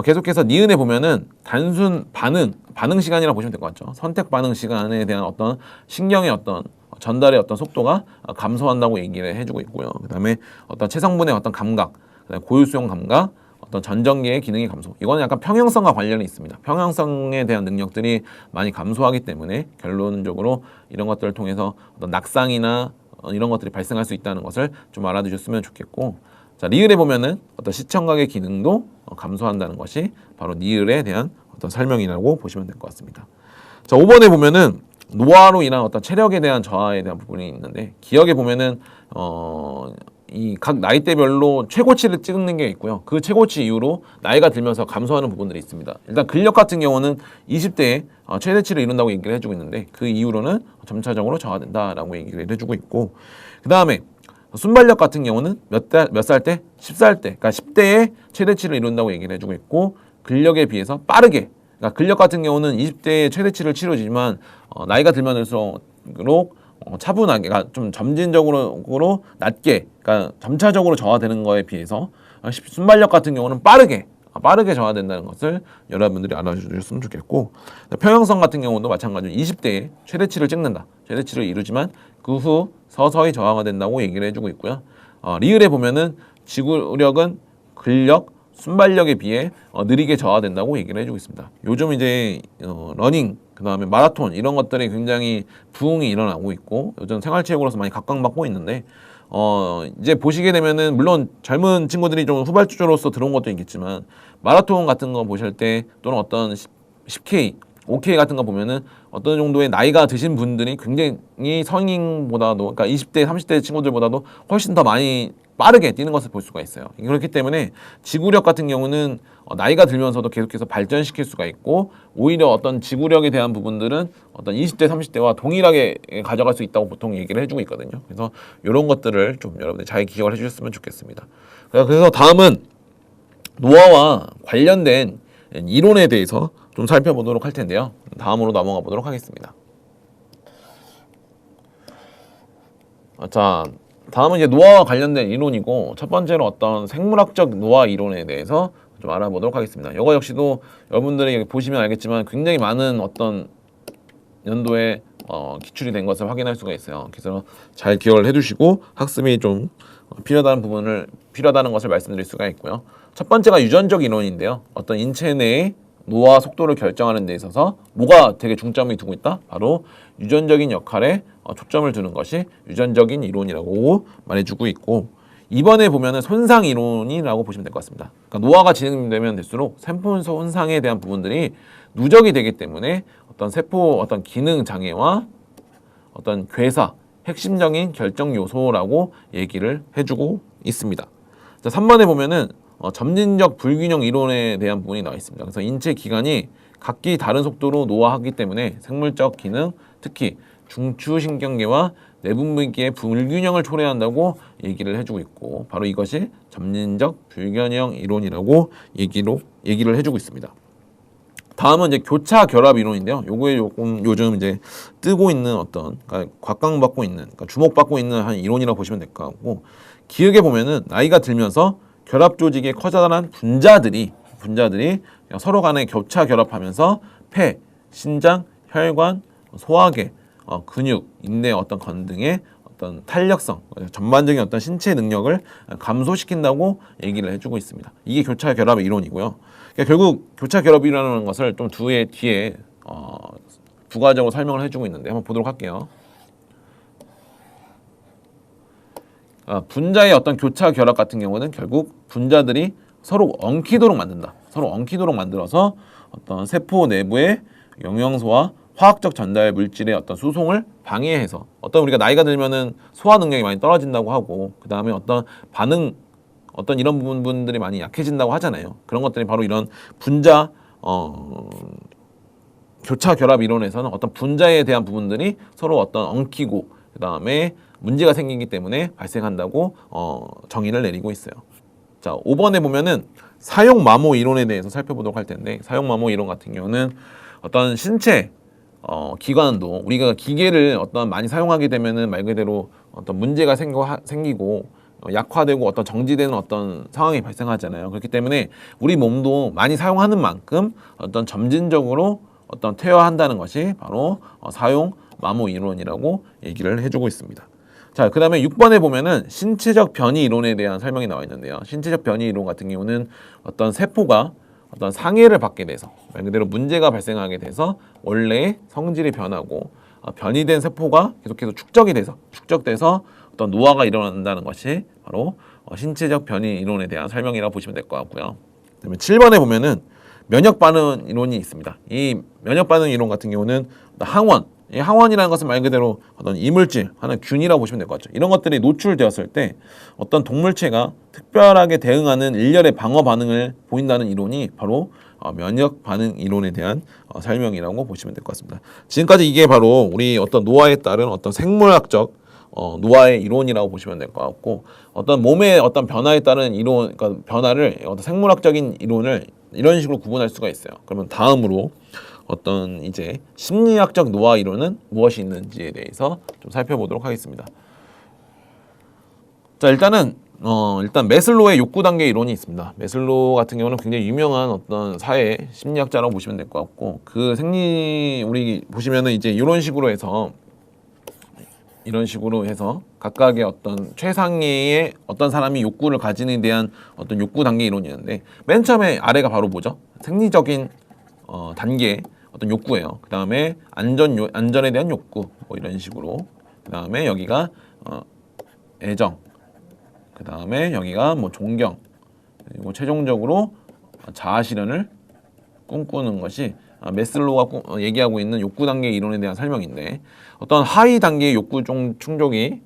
계속해서 니은에 보면은 단순 반응 시간이라고 보시면 될 것 같죠. 선택 반응 시간에 대한 어떤 신경의 어떤 전달의 어떤 속도가 감소한다고 얘기를 해주고 있고요. 그다음에 어떤 체성분의 어떤 감각, 그다음에 고유수용 감각, 어떤 전정계의 기능의 감소. 이거는 약간 평형성과 관련이 있습니다. 평형성에 대한 능력들이 많이 감소하기 때문에 결론적으로 이런 것들을 통해서 어떤 낙상이나 이런 것들이 발생할 수 있다는 것을 좀 알아두셨으면 좋겠고, 자, 리을에 보면은 어떤 시청각의 기능도 감소한다는 것이 바로 니을에 대한 어떤 설명이라고 보시면 될 것 같습니다. 자, 5번에 보면은 노화로 인한 어떤 체력에 대한 저하에 대한 부분이 있는데, 기억에 보면은 이 각 나이대별로 최고치를 찍는 게 있고요. 그 최고치 이후로 나이가 들면서 감소하는 부분들이 있습니다. 일단 근력 같은 경우는 20대에 최대치를 이룬다고 얘기를 해주고 있는데, 그 이후로는 점차적으로 저하된다라고 얘기를 해주고 있고, 그 다음에 순발력 같은 경우는 몇 살 때? 10살 때, 그러니까 10대에 최대치를 이룬다고 얘기를 해주고 있고, 근력에 비해서 빠르게, 그러니까 근력 같은 경우는 20대에 최대치를 치러지지만 나이가 들면 들수록 차분하게, 그러니까 좀 점진적으로 낮게, 그러니까 점차적으로 저하되는 거에 비해서 순발력 같은 경우는 빠르게 저하된다는 것을 여러분들이 알아주셨으면 좋겠고, 평형성 같은 경우도 마찬가지로 20대에 최대치를 찍는다. 최대치를 이루지만 그 후 서서히 저하가 된다고 얘기를 해주고 있고요. 리을에 보면은 지구력은 근력, 순발력에 비해 느리게 저하된다고 얘기를 해주고 있습니다. 요즘 이제 러닝, 그 다음에 마라톤 이런 것들이 굉장히 부흥이 일어나고 있고 요즘 생활체육으로서 많이 각광받고 있는데 이제 보시게 되면은 물론 젊은 친구들이 좀 후발주자로서 들어온 것도 있겠지만 마라톤 같은 거 보실 때 또는 어떤 10K, 5K 같은 거 보면은 어떤 정도의 나이가 드신 분들이 굉장히 성인보다도, 그러니까 20대, 30대 친구들보다도 훨씬 더 많이 빠르게 뛰는 것을 볼 수가 있어요. 그렇기 때문에 지구력 같은 경우는 나이가 들면서도 계속해서 발전시킬 수가 있고, 오히려 어떤 지구력에 대한 부분들은 어떤 20대, 30대와 동일하게 가져갈 수 있다고 보통 얘기를 해주고 있거든요. 그래서 이런 것들을 좀 여러분들 잘 기억을 해주셨으면 좋겠습니다. 그래서 다음은 노화와 관련된 이론에 대해서 좀 살펴보도록 할 텐데요. 다음으로 넘어가 보도록 하겠습니다. 자, 다음은 이제 노화와 관련된 이론이고, 첫 번째로 어떤 생물학적 노화 이론에 대해서 좀 알아보도록 하겠습니다. 이거 역시도 여러분들이 보시면 알겠지만 굉장히 많은 어떤 연도에 기출이 된 것을 확인할 수가 있어요. 그래서 잘 기억을 해두시고 학습이 좀 필요하다는 것을 말씀드릴 수가 있고요. 첫 번째가 유전적 이론인데요. 어떤 인체 내의 노화 속도를 결정하는 데 있어서 뭐가 되게 중점이 두고 있다? 바로 유전적인 역할에 초점을 두는 것이 유전적인 이론이라고 말해주고 있고, 이번에 보면은 손상 이론이라고 보시면 될 것 같습니다. 그러니까 노화가 진행되면 될수록 세포 손상에 대한 부분들이 누적이 되기 때문에 어떤 세포 어떤 기능 장애와 어떤 괴사, 핵심적인 결정 요소라고 얘기를 해주고 있습니다. 자, 3번에 보면은 점진적 불균형 이론에 대한 부분이 나와 있습니다. 그래서 인체 기관이 각기 다른 속도로 노화하기 때문에 생물적 기능, 특히 중추신경계와 내분비계의 불균형을 초래한다고 얘기를 해주고 있고, 바로 이것이 점진적 불균형 이론이라고 얘기를 해주고 있습니다. 다음은 이제 교차 결합 이론인데요. 요거에 요즘 이제 뜨고 있는 어떤, 그러니까 각광받고 있는, 그러니까 주목받고 있는 한 이론이라고 보시면 될 것 같고, 기억에 보면은 나이가 들면서 결합 조직의 커다란 분자들이 서로 간에 교차 결합하면서 폐, 신장, 혈관, 소화계, 근육, 인내 어떤 건 등의 어떤 탄력성, 전반적인 어떤 신체 능력을 감소시킨다고 얘기를 해주고 있습니다. 이게 교차 결합 이론이고요. 그러니까 결국 교차 결합이라는 것을 좀 뒤에 부가적으로 설명을 해주고 있는데 한번 보도록 할게요. 분자의 어떤 교차 결합 같은 경우는 결국 분자들이 서로 엉키도록 만든다. 서로 엉키도록 만들어서 어떤 세포 내부의 영양소와 화학적 전달 물질의 어떤 수송을 방해해서 어떤 우리가 나이가 들면은 소화 능력이 많이 떨어진다고 하고, 그 다음에 어떤 반응, 어떤 이런 부분들이 많이 약해진다고 하잖아요. 그런 것들이 바로 이런 분자 교차 결합 이론에서는 어떤 분자에 대한 부분들이 서로 어떤 엉키고 그 다음에 문제가 생기기 때문에 발생한다고 정의를 내리고 있어요. 자, 5번에 보면은 사용 마모 이론에 대해서 살펴보도록 할 텐데, 사용 마모 이론 같은 경우는 어떤 신체 기관도 우리가 기계를 어떤 많이 사용하게 되면은 말 그대로 어떤 문제가 생기고 약화되고 어떤 정지되는 어떤 상황이 발생하잖아요. 그렇기 때문에 우리 몸도 많이 사용하는 만큼 어떤 점진적으로 어떤 퇴화한다는 것이 바로 사용 마모 이론이라고 얘기를 해주고 있습니다. 자, 그 다음에 6번에 보면은 신체적 변이 이론에 대한 설명이 나와 있는데요. 신체적 변이 이론 같은 경우는 어떤 세포가 어떤 상해를 받게 돼서 말 그대로 문제가 발생하게 돼서 원래의 성질이 변하고 변이된 세포가 계속해서 축적돼서 어떤 노화가 일어난다는 것이 바로 신체적 변이 이론에 대한 설명이라고 보시면 될 것 같고요. 그다음에 7번에 보면은 면역 반응 이론이 있습니다. 이 면역 반응 이론 같은 경우는 항원, 이 항원이라는 것은 말 그대로 어떤 이물질, 하는 균이라고 보시면 될 것 같죠. 이런 것들이 노출되었을 때 어떤 동물체가 특별하게 대응하는 일련의 방어 반응을 보인다는 이론이 바로 면역 반응 이론에 대한 설명이라고 보시면 될 것 같습니다. 지금까지 이게 바로 우리 어떤 노화에 따른 어떤 생물학적 노화의 이론이라고 보시면 될 것 같고, 어떤 몸의 어떤 변화에 따른 이론, 그러니까 변화를 어떤 생물학적인 이론을 이런 식으로 구분할 수가 있어요. 그러면 다음으로 어떤 이제 심리학적 노화 이론은 무엇이 있는지에 대해서 좀 살펴보도록 하겠습니다. 자, 일단 메슬로우의 욕구 단계 이론이 있습니다. 메슬로우 같은 경우는 굉장히 유명한 어떤 사회 심리학자라고 보시면 될 것 같고, 우리 보시면은 이제 이런 식으로 해서 각각의 어떤 최상위의 어떤 사람이 욕구를 가지는 데 대한 어떤 욕구 단계 이론이었는데, 맨 처음에 아래가 바로 뭐죠? 생리적인 단계 어떤 욕구예요. 그 다음에 안전에 대한 욕구, 뭐 이런 식으로. 그 다음에 여기가 애정. 그 다음에 여기가 뭐 존경. 그리고 최종적으로 자아 실현을 꿈꾸는 것이 메슬로우가 얘기하고 있는 욕구 단계 이론에 대한 설명인데, 어떤 하위 단계의 욕구 충족이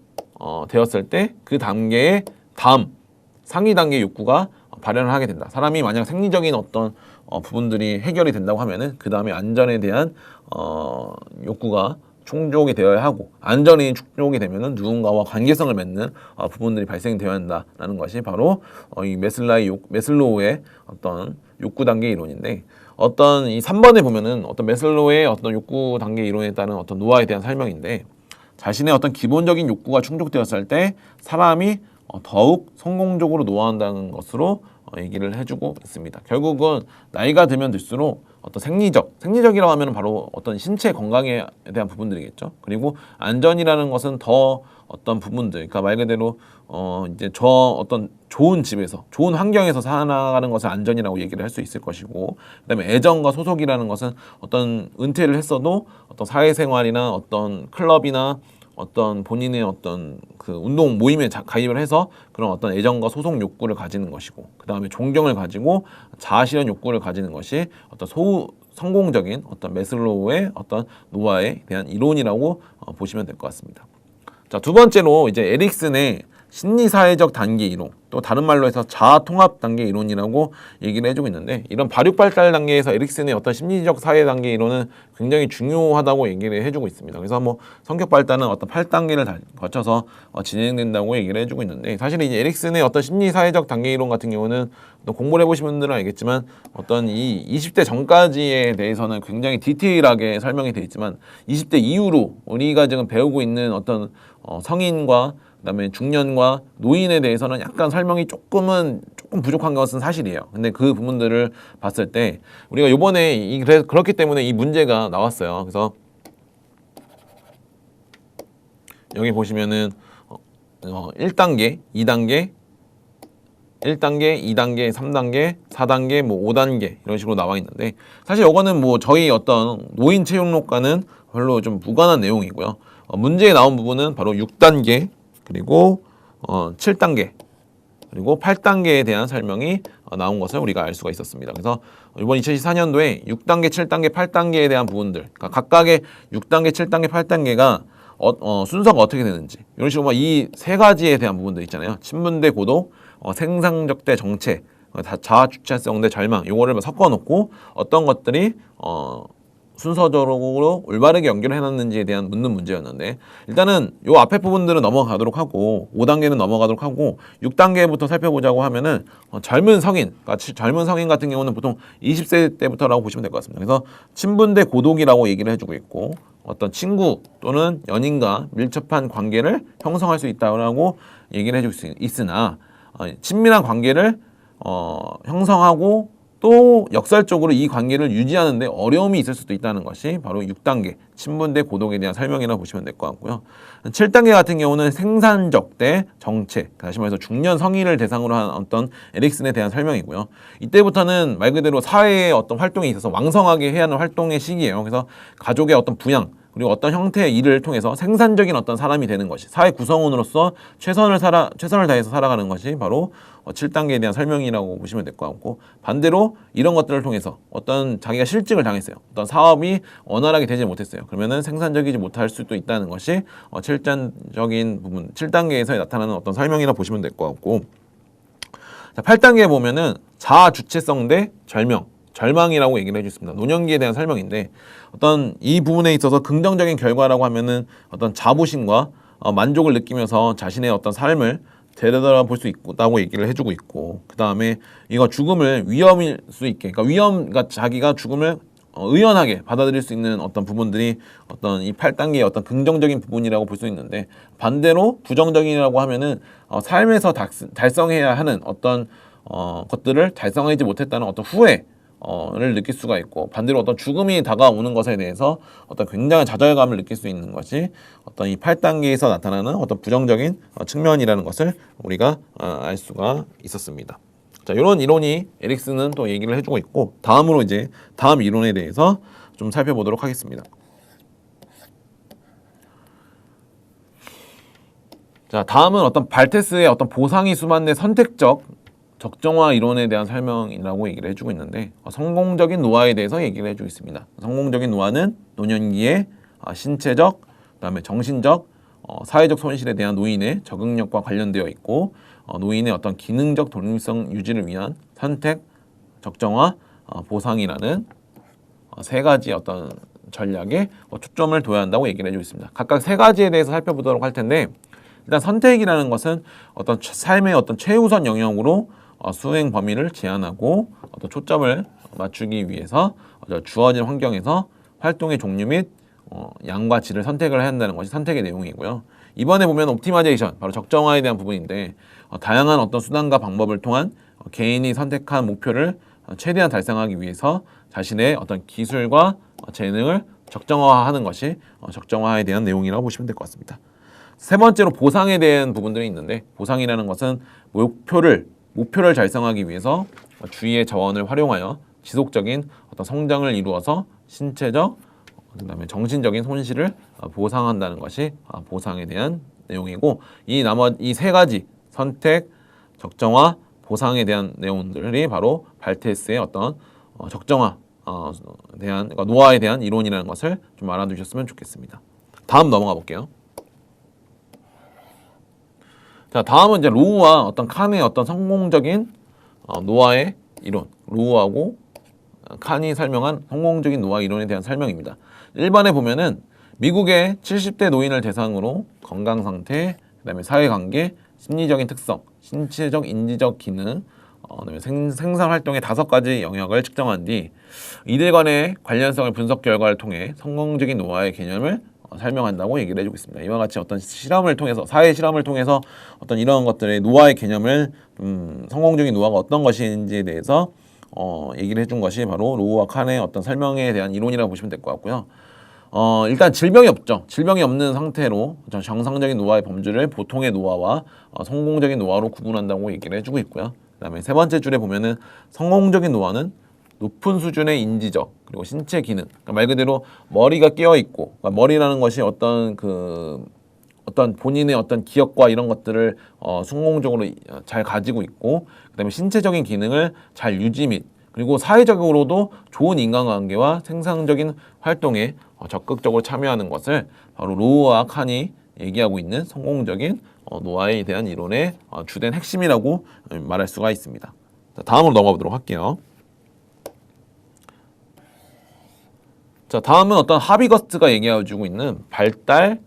되었을 때 그 단계의 다음 상위 단계의 욕구가 발현을 하게 된다. 사람이 만약 생리적인 어떤 부분들이 해결이 된다고 하면은 그 다음에 안전에 대한 욕구가 충족이 되어야 하고, 안전이 충족이 되면은 누군가와 관계성을 맺는 부분들이 발생되어야 한다라는 것이 바로 이 메슬로우의 어떤 욕구 단계 이론인데, 어떤 이 3번에 보면은 어떤 메슬로우의 어떤 욕구 단계 이론에 따른 어떤 노화에 대한 설명인데, 자신의 어떤 기본적인 욕구가 충족되었을 때 사람이 더욱 성공적으로 노화한다는 것으로 얘기를 해주고 있습니다. 결국은 나이가 들면 들수록 어떤 생리적이라고 하면 바로 어떤 신체 건강에 대한 부분들이겠죠. 그리고 안전이라는 것은 더 어떤 부분들, 그러니까 말 그대로 이제 어떤 좋은 집에서, 좋은 환경에서 살아가는 것을 안전이라고 얘기를 할 수 있을 것이고, 그다음에 애정과 소속이라는 것은 어떤 은퇴를 했어도 어떤 사회생활이나 어떤 클럽이나 어떤 본인의 어떤 그 운동 모임에 가입을 해서 그런 어떤 애정과 소속 욕구를 가지는 것이고, 그 다음에 존경을 가지고 자아 실현 욕구를 가지는 것이 어떤 성공적인 어떤 메슬로우의 어떤 노화에 대한 이론이라고 보시면 될 것 같습니다. 자, 두 번째로 이제 에릭슨의 심리사회적 단계 이론, 또 다른 말로 해서 자아 통합 단계 이론이라고 얘기를 해주고 있는데, 이런 발육 발달 단계에서 에릭슨의 어떤 심리적 사회 단계 이론은 굉장히 중요하다고 얘기를 해주고 있습니다. 그래서 뭐 성격 발달은 어떤 8단계를 거쳐서 진행된다고 얘기를 해주고 있는데, 사실 이제 에릭슨의 어떤 심리사회적 단계 이론 같은 경우는 또 공부를 해보신 분들은 알겠지만 어떤 이 20대 전까지에 대해서는 굉장히 디테일하게 설명이 되어 있지만, 20대 이후로 우리가 지금 배우고 있는 어떤 성인과 그다음에 중년과 노인에 대해서는 약간 설명이 조금 부족한 것은 사실이에요. 근데 그 부분들을 봤을 때 우리가 요번에 그렇기 때문에 이 문제가 나왔어요. 그래서 여기 보시면은 1단계, 2단계, 2단계, 3단계, 4단계, 뭐 5단계 이런 식으로 나와 있는데, 사실 이거는 뭐 저희 어떤 노인 채용록과는 별로 좀 무관한 내용이고요. 문제에 나온 부분은 바로 6단계, 그리고 7단계, 그리고 8단계에 대한 설명이 나온 것을 우리가 알 수가 있었습니다. 그래서 이번 2024년도에 6단계, 7단계, 8단계에 대한 부분들, 그러니까 각각의 6단계, 7단계, 8단계가 순서가 어떻게 되는지, 이런 식으로 이 세 가지에 대한 부분들 있잖아요. 친분대 고독, 생산적 대 정체, 자아 주체성 대 절망, 요거를 섞어놓고 어떤 것들이 순서적으로 올바르게 연결을 해놨는지에 대한 묻는 문제였는데, 일단은 요 앞에 부분들은 넘어가도록 하고 5단계는 넘어가도록 하고 6단계부터 살펴보자고 하면은 젊은 성인, 그러니까 젊은 성인 같은 경우는 보통 20세 때부터라고 보시면 될 것 같습니다. 그래서 친분대 고독이라고 얘기를 해주고 있고, 어떤 친구 또는 연인과 밀접한 관계를 형성할 수 있다고 얘기를 해주고 있으나, 친밀한 관계를 형성하고 또 역설적으로 이 관계를 유지하는데 어려움이 있을 수도 있다는 것이 바로 6단계 친분대 고독에 대한 설명이라고 보시면 될 것 같고요. 7단계 같은 경우는 생산적 대 정체, 다시 말해서 중년 성인을 대상으로 한 어떤 에릭슨에 대한 설명이고요. 이때부터는 말 그대로 사회의 어떤 활동에 있어서 왕성하게 해야 하는 활동의 시기예요. 그래서 가족의 어떤 부양, 그리고 어떤 형태의 일을 통해서 생산적인 어떤 사람이 되는 것이, 사회 구성원으로서 최선을 다해서 살아가는 것이 바로 7단계에 대한 설명이라고 보시면 될 것 같고, 반대로 이런 것들을 통해서 어떤 자기가 실직을 당했어요. 어떤 사업이 원활하게 되지 못했어요. 그러면은 생산적이지 못할 수도 있다는 것이 7단적인 부분, 7단계에서 나타나는 어떤 설명이라고 보시면 될 것 같고, 자, 8단계에 보면은 자아 주체성 대 절망이라고 얘기를 해주셨습니다. 노년기에 대한 설명인데, 어떤 이 부분에 있어서 긍정적인 결과라고 하면은 어떤 자부심과 만족을 느끼면서 자신의 어떤 삶을 되돌아볼 수 있다고 얘기를 해주고 있고, 그 다음에 이거 죽음을 위험일 수 있게, 그러니까 자기가 죽음을 의연하게 받아들일 수 있는 어떤 부분들이 어떤 이 8단계의 어떤 긍정적인 부분이라고 볼 수 있는데, 반대로 부정적이라고 하면은 삶에서 달성해야 하는 어떤 것들을 달성하지 못했다는 어떤 후회를 느낄 수가 있고, 반대로 어떤 죽음이 다가오는 것에 대해서 어떤 굉장한 좌절감을 느낄 수 있는 것이 어떤 이 8단계에서 나타나는 어떤 부정적인 측면이라는 것을 우리가 알 수가 있었습니다. 자, 이런 이론이 에릭슨은 또 얘기를 해주고 있고, 다음으로 이제 다음 이론에 대해서 좀 살펴보도록 하겠습니다. 자, 다음은 어떤 발테스의 어떤 보상이 수반된 선택적 적정화 이론에 대한 설명이라고 얘기를 해주고 있는데, 성공적인 노화에 대해서 얘기를 해주고 있습니다. 성공적인 노화는 노년기의 신체적, 그다음에 정신적, 사회적 손실에 대한 노인의 적응력과 관련되어 있고, 노인의 어떤 기능적 독립성 유지를 위한 선택, 적정화, 보상이라는 세 가지 어떤 전략에 초점을 둬야 한다고 얘기를 해주고 있습니다. 각각 세 가지에 대해서 살펴보도록 할 텐데, 일단 선택이라는 것은 어떤 삶의 어떤 최우선 영역으로 수행 범위를 제한하고 어떤 초점을 맞추기 위해서 주어진 환경에서 활동의 종류 및 양과 질을 선택을 해야 한다는 것이 선택의 내용이고요. 이번에 보면 옵티마이제이션, 바로 적정화에 대한 부분인데, 다양한 어떤 수단과 방법을 통한 개인이 선택한 목표를 최대한 달성하기 위해서 자신의 어떤 기술과 재능을 적정화하는 것이 적정화에 대한 내용이라고 보시면 될 것 같습니다. 세 번째로 보상에 대한 부분들이 있는데, 보상이라는 것은 목표를 달성하기 위해서 주위의 자원을 활용하여 지속적인 어떤 성장을 이루어서 신체적, 그다음에 정신적인 손실을 보상한다는 것이 보상에 대한 내용이고, 이 세 가지 선택, 적정화, 보상에 대한 내용들이 바로 발테스의 어떤 적정화 그러니까 노화에 대한 이론이라는 것을 좀 알아두셨으면 좋겠습니다. 다음 넘어가 볼게요. 자, 다음은 이제 로우와 어떤 칸의 어떤 성공적인 노화의 이론, 로우하고 칸이 설명한 성공적인 노화 이론에 대한 설명입니다. 1번에 보면은 미국의 70대 노인을 대상으로 건강 상태, 그다음에 사회관계, 심리적인 특성, 신체적, 인지적 기능, 그다음에 생산 활동의 5가지 영역을 측정한 뒤 이들 간의 관련성을 분석 결과를 통해 성공적인 노화의 개념을 설명한다고 얘기를 해주고 있습니다. 이와 같이 어떤 실험을 통해서, 사회 실험을 통해서 어떤 이런 것들의 노화의 개념을 성공적인 노화가 어떤 것인지에 대해서 얘기를 해준 것이 바로 로우와 칸의 어떤 설명에 대한 이론이라고 보시면 될 것 같고요. 일단 질병이 없죠. 질병이 없는 상태로 정상적인 노화의 범주를 보통의 노화와 성공적인 노화로 구분한다고 얘기를 해주고 있고요. 그 다음에 세 번째 줄에 보면은 성공적인 노화는 높은 수준의 인지적 그리고 신체 기능, 그러니까 말 그대로 머리가 깨어 있고, 그러니까 머리라는 것이 어떤 본인의 어떤 기억과 이런 것들을 성공적으로 잘 가지고 있고, 그다음에 신체적인 기능을 잘 유지 및 그리고 사회적으로도 좋은 인간관계와 생산적인 활동에 적극적으로 참여하는 것을 바로 로우와 칸이 얘기하고 있는 성공적인 노화에 대한 이론의 주된 핵심이라고 말할 수가 있습니다. 자, 다음으로 넘어가 보도록 할게요. 자, 다음은 어떤 하비거스트가 얘기해주고 있는 발달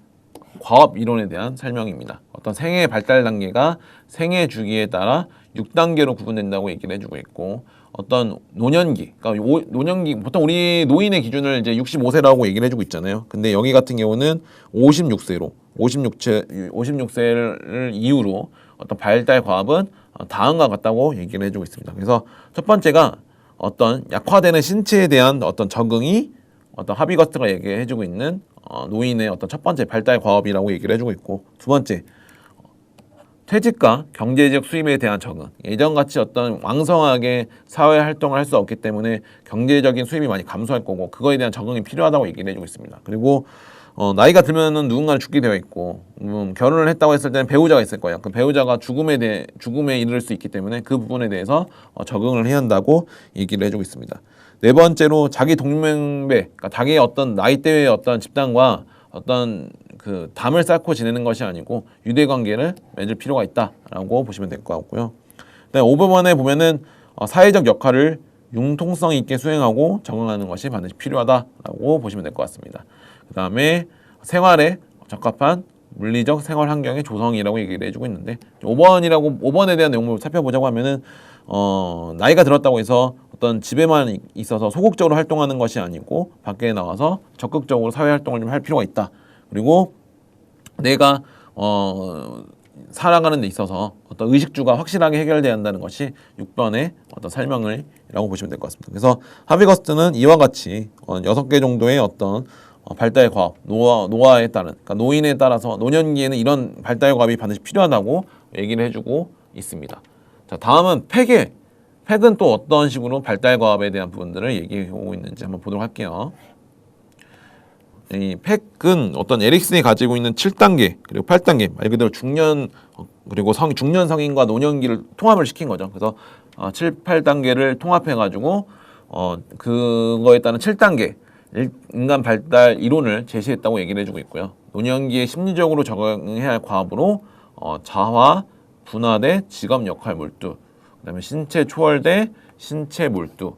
과업 이론에 대한 설명입니다. 어떤 생애 발달 단계가 생애 주기에 따라 6단계로 구분된다고 얘기를 해주고 있고, 어떤 노년기, 그러니까 노년기, 보통 우리 노인의 기준을 이제 65세라고 얘기를 해주고 있잖아요. 근데 여기 같은 경우는 56세를 이후로 어떤 발달 과업은 다음과 같다고 얘기를 해주고 있습니다. 그래서 첫 번째가 어떤 약화되는 신체에 대한 어떤 적응이 어떤 하비거스트가 얘기해주고 있는 노인의 어떤 첫 번째 발달 과업이라고 얘기를 해주고 있고, 두 번째 퇴직과 경제적 수입에 대한 적응. 예전같이 어떤 왕성하게 사회 활동을 할 수 없기 때문에 경제적인 수입이 많이 감소할 거고, 그거에 대한 적응이 필요하다고 얘기를 해주고 있습니다. 그리고 나이가 들면은 누군가는 죽게 되어 있고, 결혼을 했다고 했을 때는 배우자가 있을 거예요. 그 배우자가 죽음에 이를 수 있기 때문에 그 부분에 대해서 적응을 해야 한다고 얘기를 해주고 있습니다. 네 번째로 자기 동명배, 그러니까 자기의 어떤 나이대의 어떤 집단과 어떤 그 담을 쌓고 지내는 것이 아니고 유대 관계를 맺을 필요가 있다라고 보시면 될 것 같고요. 5번에 보면은 사회적 역할을 융통성 있게 수행하고 적응하는 것이 반드시 필요하다라고 보시면 될 것 같습니다. 그 다음에 생활에 적합한 물리적 생활 환경의 조성이라고 얘기를 해주고 있는데 5번에 대한 내용을 살펴보자고 하면은 나이가 들었다고 해서 어떤 집에만 있어서 소극적으로 활동하는 것이 아니고 밖에 나와서 적극적으로 사회 활동을 좀 할 필요가 있다. 그리고 내가 살아가는 데 있어서 어떤 의식주가 확실하게 해결돼야 한다는 것이 6번의 어떤 설명을이라고 보시면 될 것 같습니다. 그래서 하비거스트는 이와 같이 6개 정도의 어떤 발달 과업, 노화에 따른, 그러니까 노인에 따라서 노년기에는 이런 발달 과업이 반드시 필요하다고 얘기를 해주고 있습니다. 자, 다음은 팩은 또 어떤 식으로 발달 과업에 대한 부분들을 얘기해 오고 있는지 한번 보도록 할게요. 이 팩은 어떤 에릭슨이 가지고 있는 7단계 그리고 8단계 말 그대로 중년 그리고 중년 성인과 노년기를 통합을 시킨 거죠. 그래서 7, 8단계를 통합해 가지고 그거에 따른 7단계 인간 발달 이론을 제시했다고 얘기를 해주고 있고요. 노년기에 심리적으로 적응해야 할 과업으로 자화, 분화대, 직업 역할 몰두, 그다음에 신체 초월대, 신체 몰두,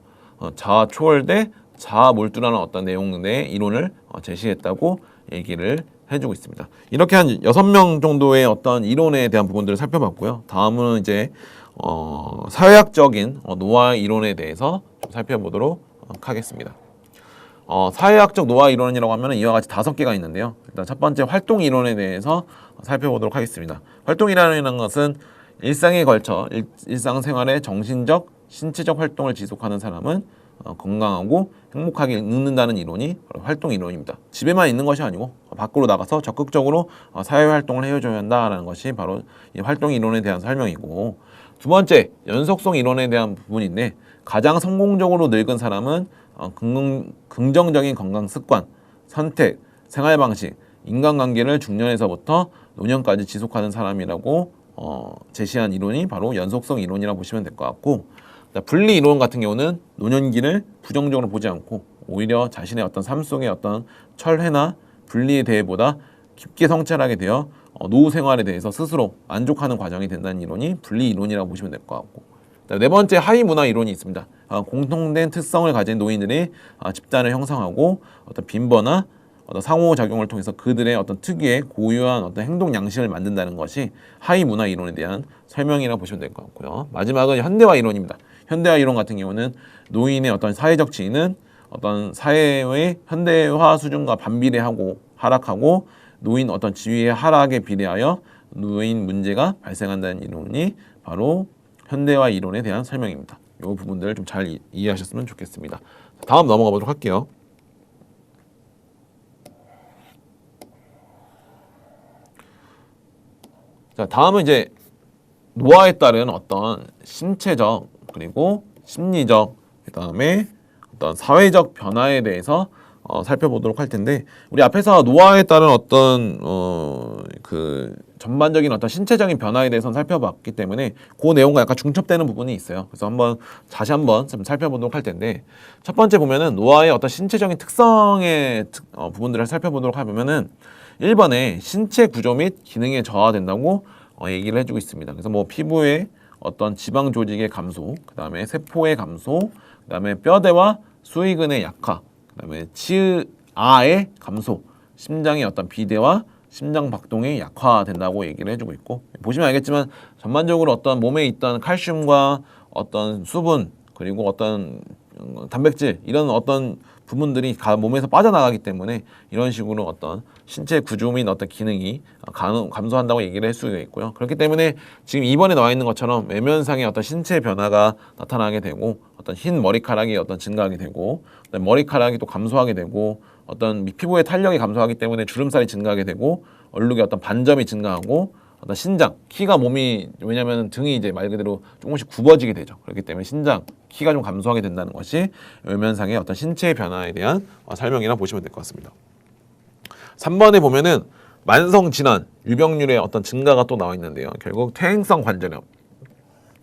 자아 초월대, 자아 몰두라는 어떤 내용의 이론을 제시했다고 얘기를 해주고 있습니다. 이렇게 한 6명 정도의 어떤 이론에 대한 부분들을 살펴봤고요. 다음은 이제 사회학적인 노화 이론에 대해서 좀 살펴보도록 하겠습니다. 사회학적 노화 이론이라고 하면 이와 같이 5개가 있는데요. 일단 첫 번째 활동 이론에 대해서 살펴보도록 하겠습니다. 활동 이론이라는 것은 일상에 걸쳐 일상생활에 정신적, 신체적 활동을 지속하는 사람은 건강하고 행복하게 늙는다는 이론이 바로 활동 이론입니다. 집에만 있는 것이 아니고 밖으로 나가서 적극적으로 사회활동을 해줘야 한다는 것이 바로 이 활동 이론에 대한 설명이고, 두 번째 연속성 이론에 대한 부분인데 가장 성공적으로 늙은 사람은 긍정적인 건강 습관, 선택, 생활 방식, 인간관계를 중년에서부터 노년까지 지속하는 사람이라고 제시한 이론이 바로 연속성 이론이라고 보시면 될 것 같고, 분리 이론 같은 경우는 노년기를 부정적으로 보지 않고 오히려 자신의 어떤 삶 속의 어떤 철회나 분리에 대해보다 깊게 성찰하게 되어 노후 생활에 대해서 스스로 만족하는 과정이 된다는 이론이 분리 이론이라고 보시면 될 것 같고, 네 번째 하위 문화 이론이 있습니다. 공통된 특성을 가진 노인들이 집단을 형성하고 어떤 빈번한 어떤 상호작용을 통해서 그들의 어떤 특유의 고유한 어떤 행동 양식을 만든다는 것이 하위 문화 이론에 대한 설명이라고 보시면 될 것 같고요. 마지막은 현대화 이론입니다. 현대화 이론 같은 경우는 노인의 어떤 사회적 지위는 어떤 사회의 현대화 수준과 반비례하고 하락하고 노인 어떤 지위의 하락에 비례하여 노인 문제가 발생한다는 이론이 바로 현대화 이론에 대한 설명입니다. 이 부분들을 좀 잘 이해하셨으면 좋겠습니다. 다음 넘어가 보도록 할게요. 자, 다음은 이제 노화에 따른 어떤 신체적 그리고 심리적 그다음에 어떤 사회적 변화에 대해서 살펴보도록 할 텐데, 우리 앞에서 노화에 따른 어떤 그 전반적인 어떤 신체적인 변화에 대해서는 살펴봤기 때문에 그 내용과 약간 중첩되는 부분이 있어요. 그래서 다시 한번 좀 살펴보도록 할 텐데, 첫 번째 보면은 노화의 어떤 신체적인 특성의 부분들을 살펴보도록 하면은 1번에 신체 구조 및 기능에 저하된다고 얘기를 해주고 있습니다. 그래서 뭐 피부의 어떤 지방 조직의 감소, 그 다음에 세포의 감소, 그 다음에 뼈대와 수의근의 약화, 그 다음에 치아의 감소, 심장의 어떤 비대와 심장 박동이 약화된다고 얘기를 해주고 있고, 보시면 알겠지만 전반적으로 어떤 몸에 있던 칼슘과 어떤 수분 그리고 어떤 단백질 이런 어떤 부분들이 몸에서 빠져나가기 때문에 이런 식으로 어떤 신체 구조 및 어떤 기능이 감소한다고 얘기를 할 수가 있고요. 그렇기 때문에 지금 2번에 나와 있는 것처럼 외면상의 어떤 신체 변화가 나타나게 되고 어떤 흰 머리카락이 어떤 증가하게 되고 머리카락이 또 감소하게 되고 어떤 피부의 탄력이 감소하기 때문에 주름살이 증가하게 되고 얼룩의 어떤 반점이 증가하고 어떤 신장, 키가 왜냐면 등이 이제 말 그대로 조금씩 굽어지게 되죠. 그렇기 때문에 신장, 키가 좀 감소하게 된다는 것이 외면상의 어떤 신체의 변화에 대한 설명이라 보시면 될 것 같습니다. 3번에 보면은 만성 질환, 유병률의 어떤 증가가 또 나와 있는데요. 결국 퇴행성 관절염,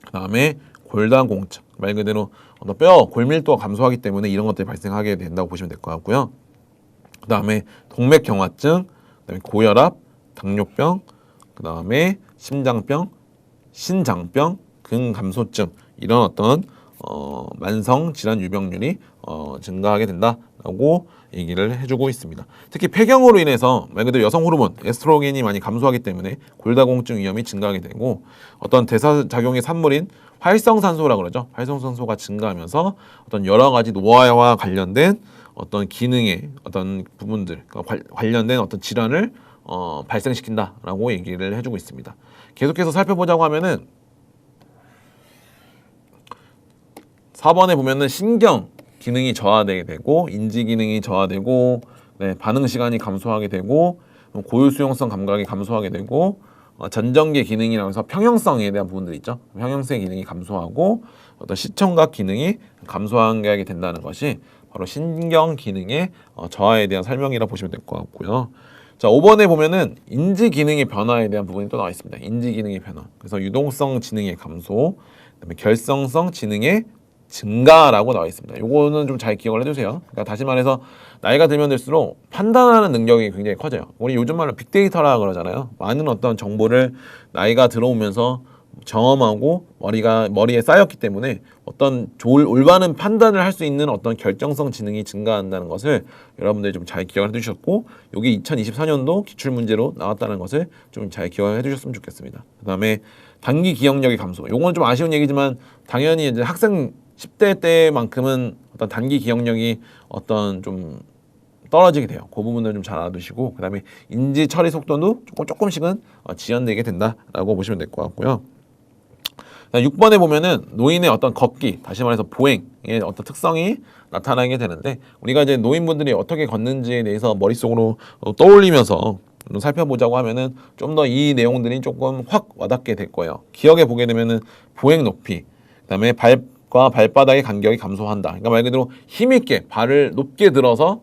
그 다음에 골다공증, 말 그대로 어떤 뼈 골밀도가 감소하기 때문에 이런 것들이 발생하게 된다고 보시면 될 것 같고요. 그 다음에 동맥경화증, 그 다음에 고혈압, 당뇨병, 그 다음에 심장병, 신장병, 근감소증 이런 어떤 만성 질환 유병률이 증가하게 된다라고 얘기를 해주고 있습니다. 특히 폐경으로 인해서 말 그대로 여성 호르몬 에스트로겐이 많이 감소하기 때문에 골다공증 위험이 증가하게 되고 어떤 대사작용의 산물인 활성산소라고 그러죠. 활성산소가 증가하면서 어떤 여러 가지 노화와 관련된 어떤 기능의 어떤 부분들 관련된 어떤 질환을 발생시킨다라고 얘기를 해주고 있습니다. 계속해서 살펴보자고 하면은 4번에 보면은 신경 기능이 저하되게 되고 인지 기능이 저하되고 반응 시간이 감소하게 되고 고유 수용성 감각이 감소하게 되고 전정계 기능이라고 해서 평형성에 대한 부분들이 있죠. 평형성 기능이 감소하고 어떤 시청각 기능이 감소하게 된다는 것이 바로 신경 기능의 저하에 대한 설명이라 보시면 될 것 같고요. 자, 5번에 보면은 인지 기능의 변화에 대한 부분이 또 나와 있습니다. 인지 기능의 변화. 그래서 유동성 지능의 감소, 그다음에 결성성 지능의 증가라고 나와 있습니다. 요거는 좀 잘 기억을 해주세요. 그러니까 다시 말해서 나이가 들면 들수록 판단하는 능력이 굉장히 커져요. 우리 요즘 말로 빅데이터라 그러잖아요. 많은 어떤 정보를 나이가 들어오면서 경험하고 머리에 쌓였기 때문에 어떤 올바른 판단을 할 수 있는 어떤 결정성 지능이 증가한다는 것을 여러분들이 좀 잘 기억을 해두셨고, 여기 2024년도 기출 문제로 나왔다는 것을 좀 잘 기억을 해두셨으면 좋겠습니다. 그다음에 단기 기억력의 감소. 요건 좀 아쉬운 얘기지만 당연히 이제 학생 10대 때만큼은 어떤 단기 기억력이 어떤 좀 떨어지게 돼요. 그 부분을 좀 잘 알아두시고, 그다음에 인지 처리 속도도 조금씩은 지연되게 된다라고 보시면 될 것 같고요. 6번에 보면은 노인의 어떤 걷기, 다시 말해서 보행의 어떤 특성이 나타나게 되는데, 우리가 이제 노인분들이 어떻게 걷는지에 대해서 머릿속으로 떠올리면서 좀 살펴보자고 하면은 좀 더 이 내용들이 조금 확 와닿게 될 거예요. 기억해 보게 되면은 보행 높이, 그다음에 발과 발바닥의 간격이 감소한다. 그러니까 말 그대로 힘있게 발을 높게 들어서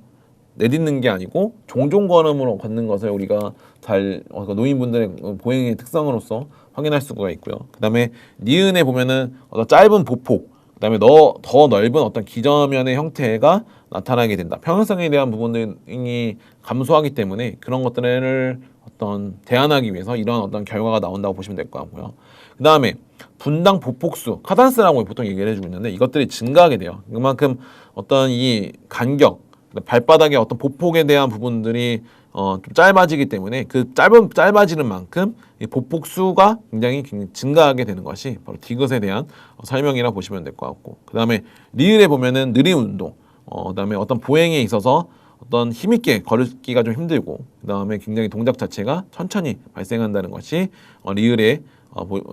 내딛는 게 아니고 종종 걸음으로 걷는 것을 우리가 잘 노인분들의 보행의 특성으로서 확인할 수가 있고요. 그다음에 니은에 보면은 짧은 보폭, 그다음에 더 넓은 어떤 기저면의 형태가 나타나게 된다. 평형성에 대한 부분이 감소하기 때문에 그런 것들을 어떤 대안하기 위해서 이런 어떤 결과가 나온다고 보시면 될 것 같고요. 그다음에 분당 보폭수, 카단스라고 보통 얘기를 해주고 있는데 이것들이 증가하게 돼요. 그만큼 어떤 이 간격, 발바닥의 어떤 보폭에 대한 부분들이 좀 짧아지기 때문에 그 짧아지는 만큼 이 보폭수가 굉장히 증가하게 되는 것이 바로 디귿에 대한 설명이라 보시면 될 것 같고, 그 다음에 리을에 보면은 느린 운동, 그 다음에 어떤 보행에 있어서 어떤 힘있게 걸기가 좀 힘들고, 그 다음에 굉장히 동작 자체가 천천히 발생한다는 것이 리을에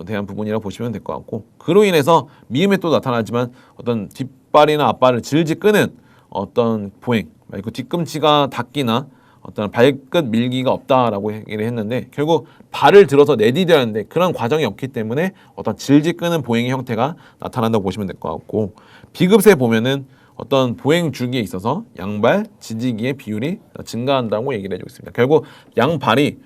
대한 부분이라고 보시면 될 것 같고, 그로 인해서 미음에 또 나타나지만 어떤 뒷발이나 앞발을 질질 끄는 어떤 보행, 그 뒤꿈치가 닿기나 어떤 발끝 밀기가 없다라고 얘기를 했는데, 결국 발을 들어서 내디뎌야 하는데 그런 과정이 없기 때문에 어떤 질질 끄는 보행의 형태가 나타난다고 보시면 될 것 같고, 비급세 보면은 어떤 보행 주기에 있어서 양발 지지기의 비율이 증가한다고 얘기를 해주고 있습니다. 결국 양발이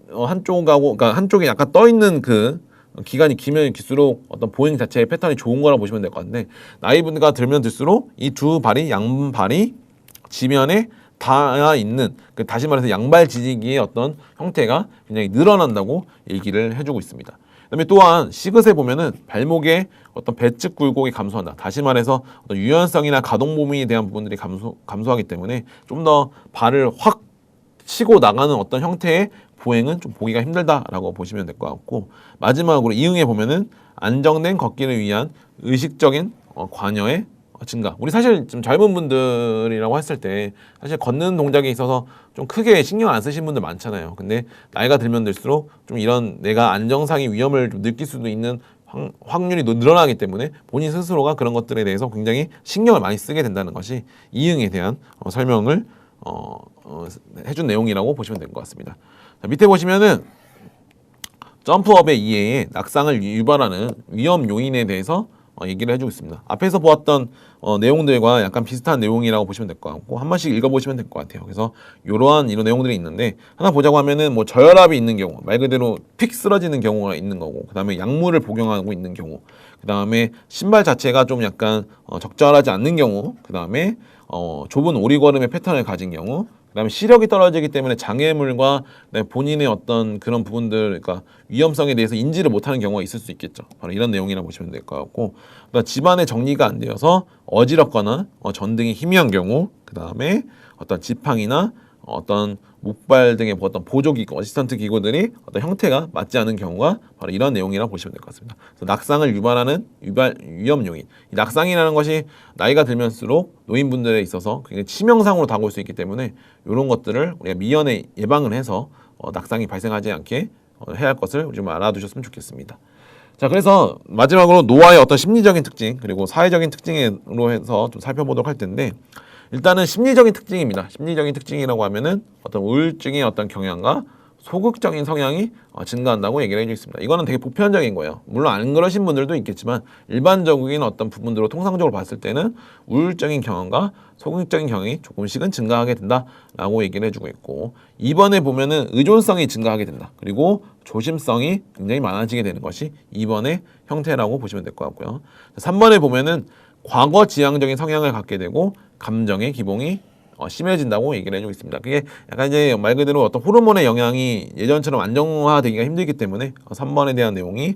그러니까 한쪽에 약간 떠 있는 그 기간이 길면 길수록 어떤 보행 자체의 패턴이 좋은 거라 보시면 될 것 같은데, 나이가 들면 들수록 이 두 발이 양발이 지면에 닿아 있는, 다시 말해서 양발 지지기의 어떤 형태가 굉장히 늘어난다고 얘기를 해주고 있습니다. 그다음에 또한 시긋에 보면은 발목의 어떤 배측 굴곡이 감소한다. 다시 말해서 어떤 유연성이나 가동 범위에 대한 부분들이 감소하기 때문에 좀 더 발을 확 치고 나가는 어떤 형태의 보행은 좀 보기가 힘들다라고 보시면 될 것 같고, 마지막으로 이응에 보면은 안정된 걷기를 위한 의식적인 관여의 증가. 우리 사실 좀 젊은 분들이라고 했을 때 사실 걷는 동작에 있어서 좀 크게 신경 안 쓰신 분들 많잖아요. 근데 나이가 들면 들수록 좀 이런 내가 안정상의 위험을 좀 느낄 수도 있는 확률이 늘어나기 때문에 본인 스스로가 그런 것들에 대해서 굉장히 신경을 많이 쓰게 된다는 것이 이응에 대한 설명을 해준 내용이라고 보시면 될 것 같습니다. 자, 밑에 보시면은 점프업의 이해에 낙상을 유발하는 위험 요인에 대해서 얘기를 해주고 있습니다. 앞에서 보았던 내용들과 약간 비슷한 내용이라고 보시면 될 것 같고, 한 번씩 읽어보시면 될 것 같아요. 그래서 이런 내용들이 있는데, 하나 보자고 하면은 뭐 저혈압이 있는 경우, 말 그대로 픽 쓰러지는 경우가 있는 거고, 그 다음에 약물을 복용하고 있는 경우, 그 다음에 신발 자체가 좀 약간 적절하지 않는 경우, 그 다음에 좁은 오리걸음의 패턴을 가진 경우, 그 그다음에 시력이 떨어지기 때문에 장애물과 그다음에 본인의 어떤 그런 부분들, 그러니까 위험성에 대해서 인지를 못하는 경우가 있을 수 있겠죠. 바로 이런 내용이라고 보시면 될 것 같고, 그다음 집안의 정리가 안 되어서 어지럽거나 전등이 희미한 경우, 그다음에 어떤 지팡이나 어떤 목발 등의 어떤 보조기구, 어시스턴트 기구들이 어떤 형태가 맞지 않은 경우가 바로 이런 내용이라고 보시면 될 것 같습니다. 그래서 낙상을 유발하는 위험 요인. 이 낙상이라는 것이 나이가 들면서록 노인분들에 있어서 굉장히 치명상으로 다가올 수 있기 때문에 이런 것들을 우리가 미연에 예방을 해서 낙상이 발생하지 않게 해야 할 것을 우리 좀 알아두셨으면 좋겠습니다. 자, 그래서 마지막으로 노화의 어떤 심리적인 특징 그리고 사회적인 특징으로 해서 좀 살펴보도록 할 텐데, 일단은 심리적인 특징입니다. 심리적인 특징이라고 하면은 어떤 우울증의 어떤 경향과 소극적인 성향이 증가한다고 얘기를 해주고 있습니다. 이거는 되게 보편적인 거예요. 물론 안 그러신 분들도 있겠지만 일반적인 어떤 부분들로 통상적으로 봤을 때는 우울적인 경향과 소극적인 경향이 조금씩은 증가하게 된다라고 얘기를 해주고 있고, 2번에 보면은 의존성이 증가하게 된다. 그리고 조심성이 굉장히 많아지게 되는 것이 2번의 형태라고 보시면 될 것 같고요. 3번에 보면은 과거 지향적인 성향을 갖게 되고 감정의 기복이 심해진다고 얘기를 해주고 있습니다. 그게 약간 이제 말 그대로 어떤 호르몬의 영향이 예전처럼 안정화되기가 힘들기 때문에 3번에 대한 내용이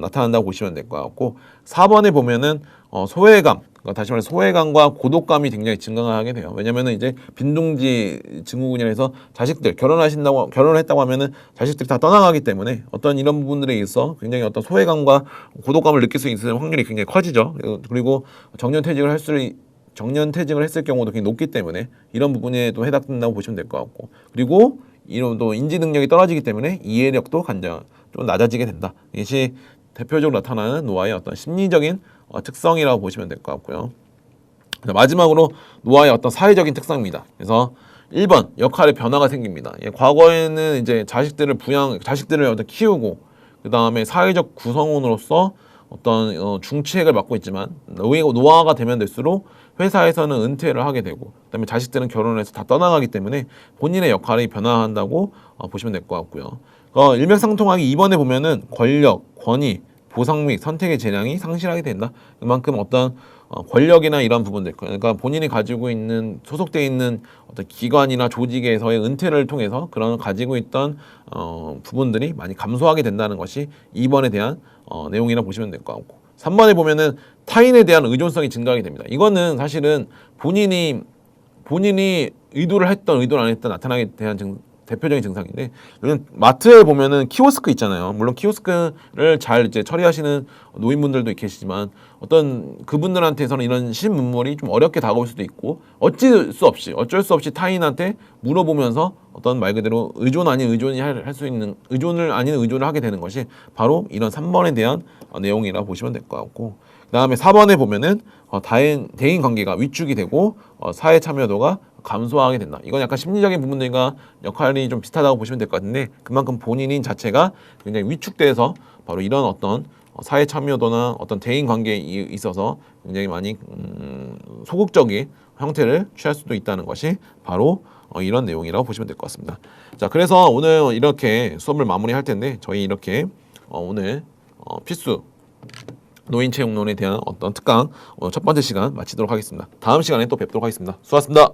나타난다고 보시면 될 것 같고, 4번에 보면은 소외감, 그러니까 다시 말해서 소외감과 고독감이 굉장히 증가하게 돼요. 왜냐면은 이제 빈둥지 증후군이라 해서 자식들 결혼을 했다고 하면은 자식들이 다 떠나가기 때문에 어떤 이런 부분들에 있어 굉장히 어떤 소외감과 고독감을 느낄 수 있는 확률이 굉장히 커지죠. 그리고 정년퇴직을 했을 경우도 굉장히 높기 때문에 이런 부분에도 해당된다고 보시면 될 것 같고, 그리고 이런 또 인지 능력이 떨어지기 때문에 이해력도 좀 낮아지게 된다. 이것이 대표적으로 나타나는 노화의 어떤 심리적인 특성이라고 보시면 될 것 같고요. 마지막으로 노화의 어떤 사회적인 특성입니다. 그래서 1번 역할의 변화가 생깁니다. 과거에는 이제 자식들을 어떤 키우고 그 다음에 사회적 구성원으로서 어떤 중추액을 맡고 있지만 노화가 되면 될수록 회사에서는 은퇴를 하게 되고 그다음에 자식들은 결혼을 해서 다 떠나가기 때문에 본인의 역할이 변화한다고 보시면 될 것 같고요. 일맥상통하게 2번에 보면은 권력, 권위, 보상 및 선택의 재량이 상실하게 된다. 그만큼 어떤 권력이나 이런 부분들, 그러니까 본인이 가지고 있는 소속돼 있는 어떤 기관이나 조직에서의 은퇴를 통해서 그런 가지고 있던 부분들이 많이 감소하게 된다는 것이 2번에 대한 내용이라 보시면 될 것 같고, 3번에 보면은 타인에 대한 의존성이 증가하게 됩니다. 이거는 사실은 본인이 의도를 했던 의도를 안 했던 나타나게 대한 대표적인 증상인데, 요즘 마트에 보면은 키오스크 있잖아요. 물론 키오스크를 잘 이제 처리하시는 노인분들도 계시지만 어떤 그분들한테서는 이런 신문물이 좀 어렵게 다가올 수도 있고 어쩔 수 없이 타인한테 물어보면서 어떤 말 그대로 의존 아닌 의존이 할 수 있는 의존을 아닌 의존을 하게 되는 것이 바로 이런 3번에 대한 내용이라고 보시면 될 것 같고, 그 다음에 4번에 보면은 대인 관계가 위축이 되고 사회 참여도가 감소하게 된다. 이건 약간 심리적인 부분들과 역할이 좀 비슷하다고 보시면 될 것 같은데, 그만큼 본인 자체가 굉장히 위축돼서 바로 이런 어떤 사회 참여도나 어떤 대인 관계에 있어서 굉장히 많이 소극적인 형태를 취할 수도 있다는 것이 바로 이런 내용이라고 보시면 될 것 같습니다. 자, 그래서 오늘 이렇게 수업을 마무리할 텐데, 저희 이렇게 오늘 필수 노인채용론에 대한 어떤 특강 첫 번째 시간 마치도록 하겠습니다. 다음 시간에 또 뵙도록 하겠습니다. 수고하셨습니다.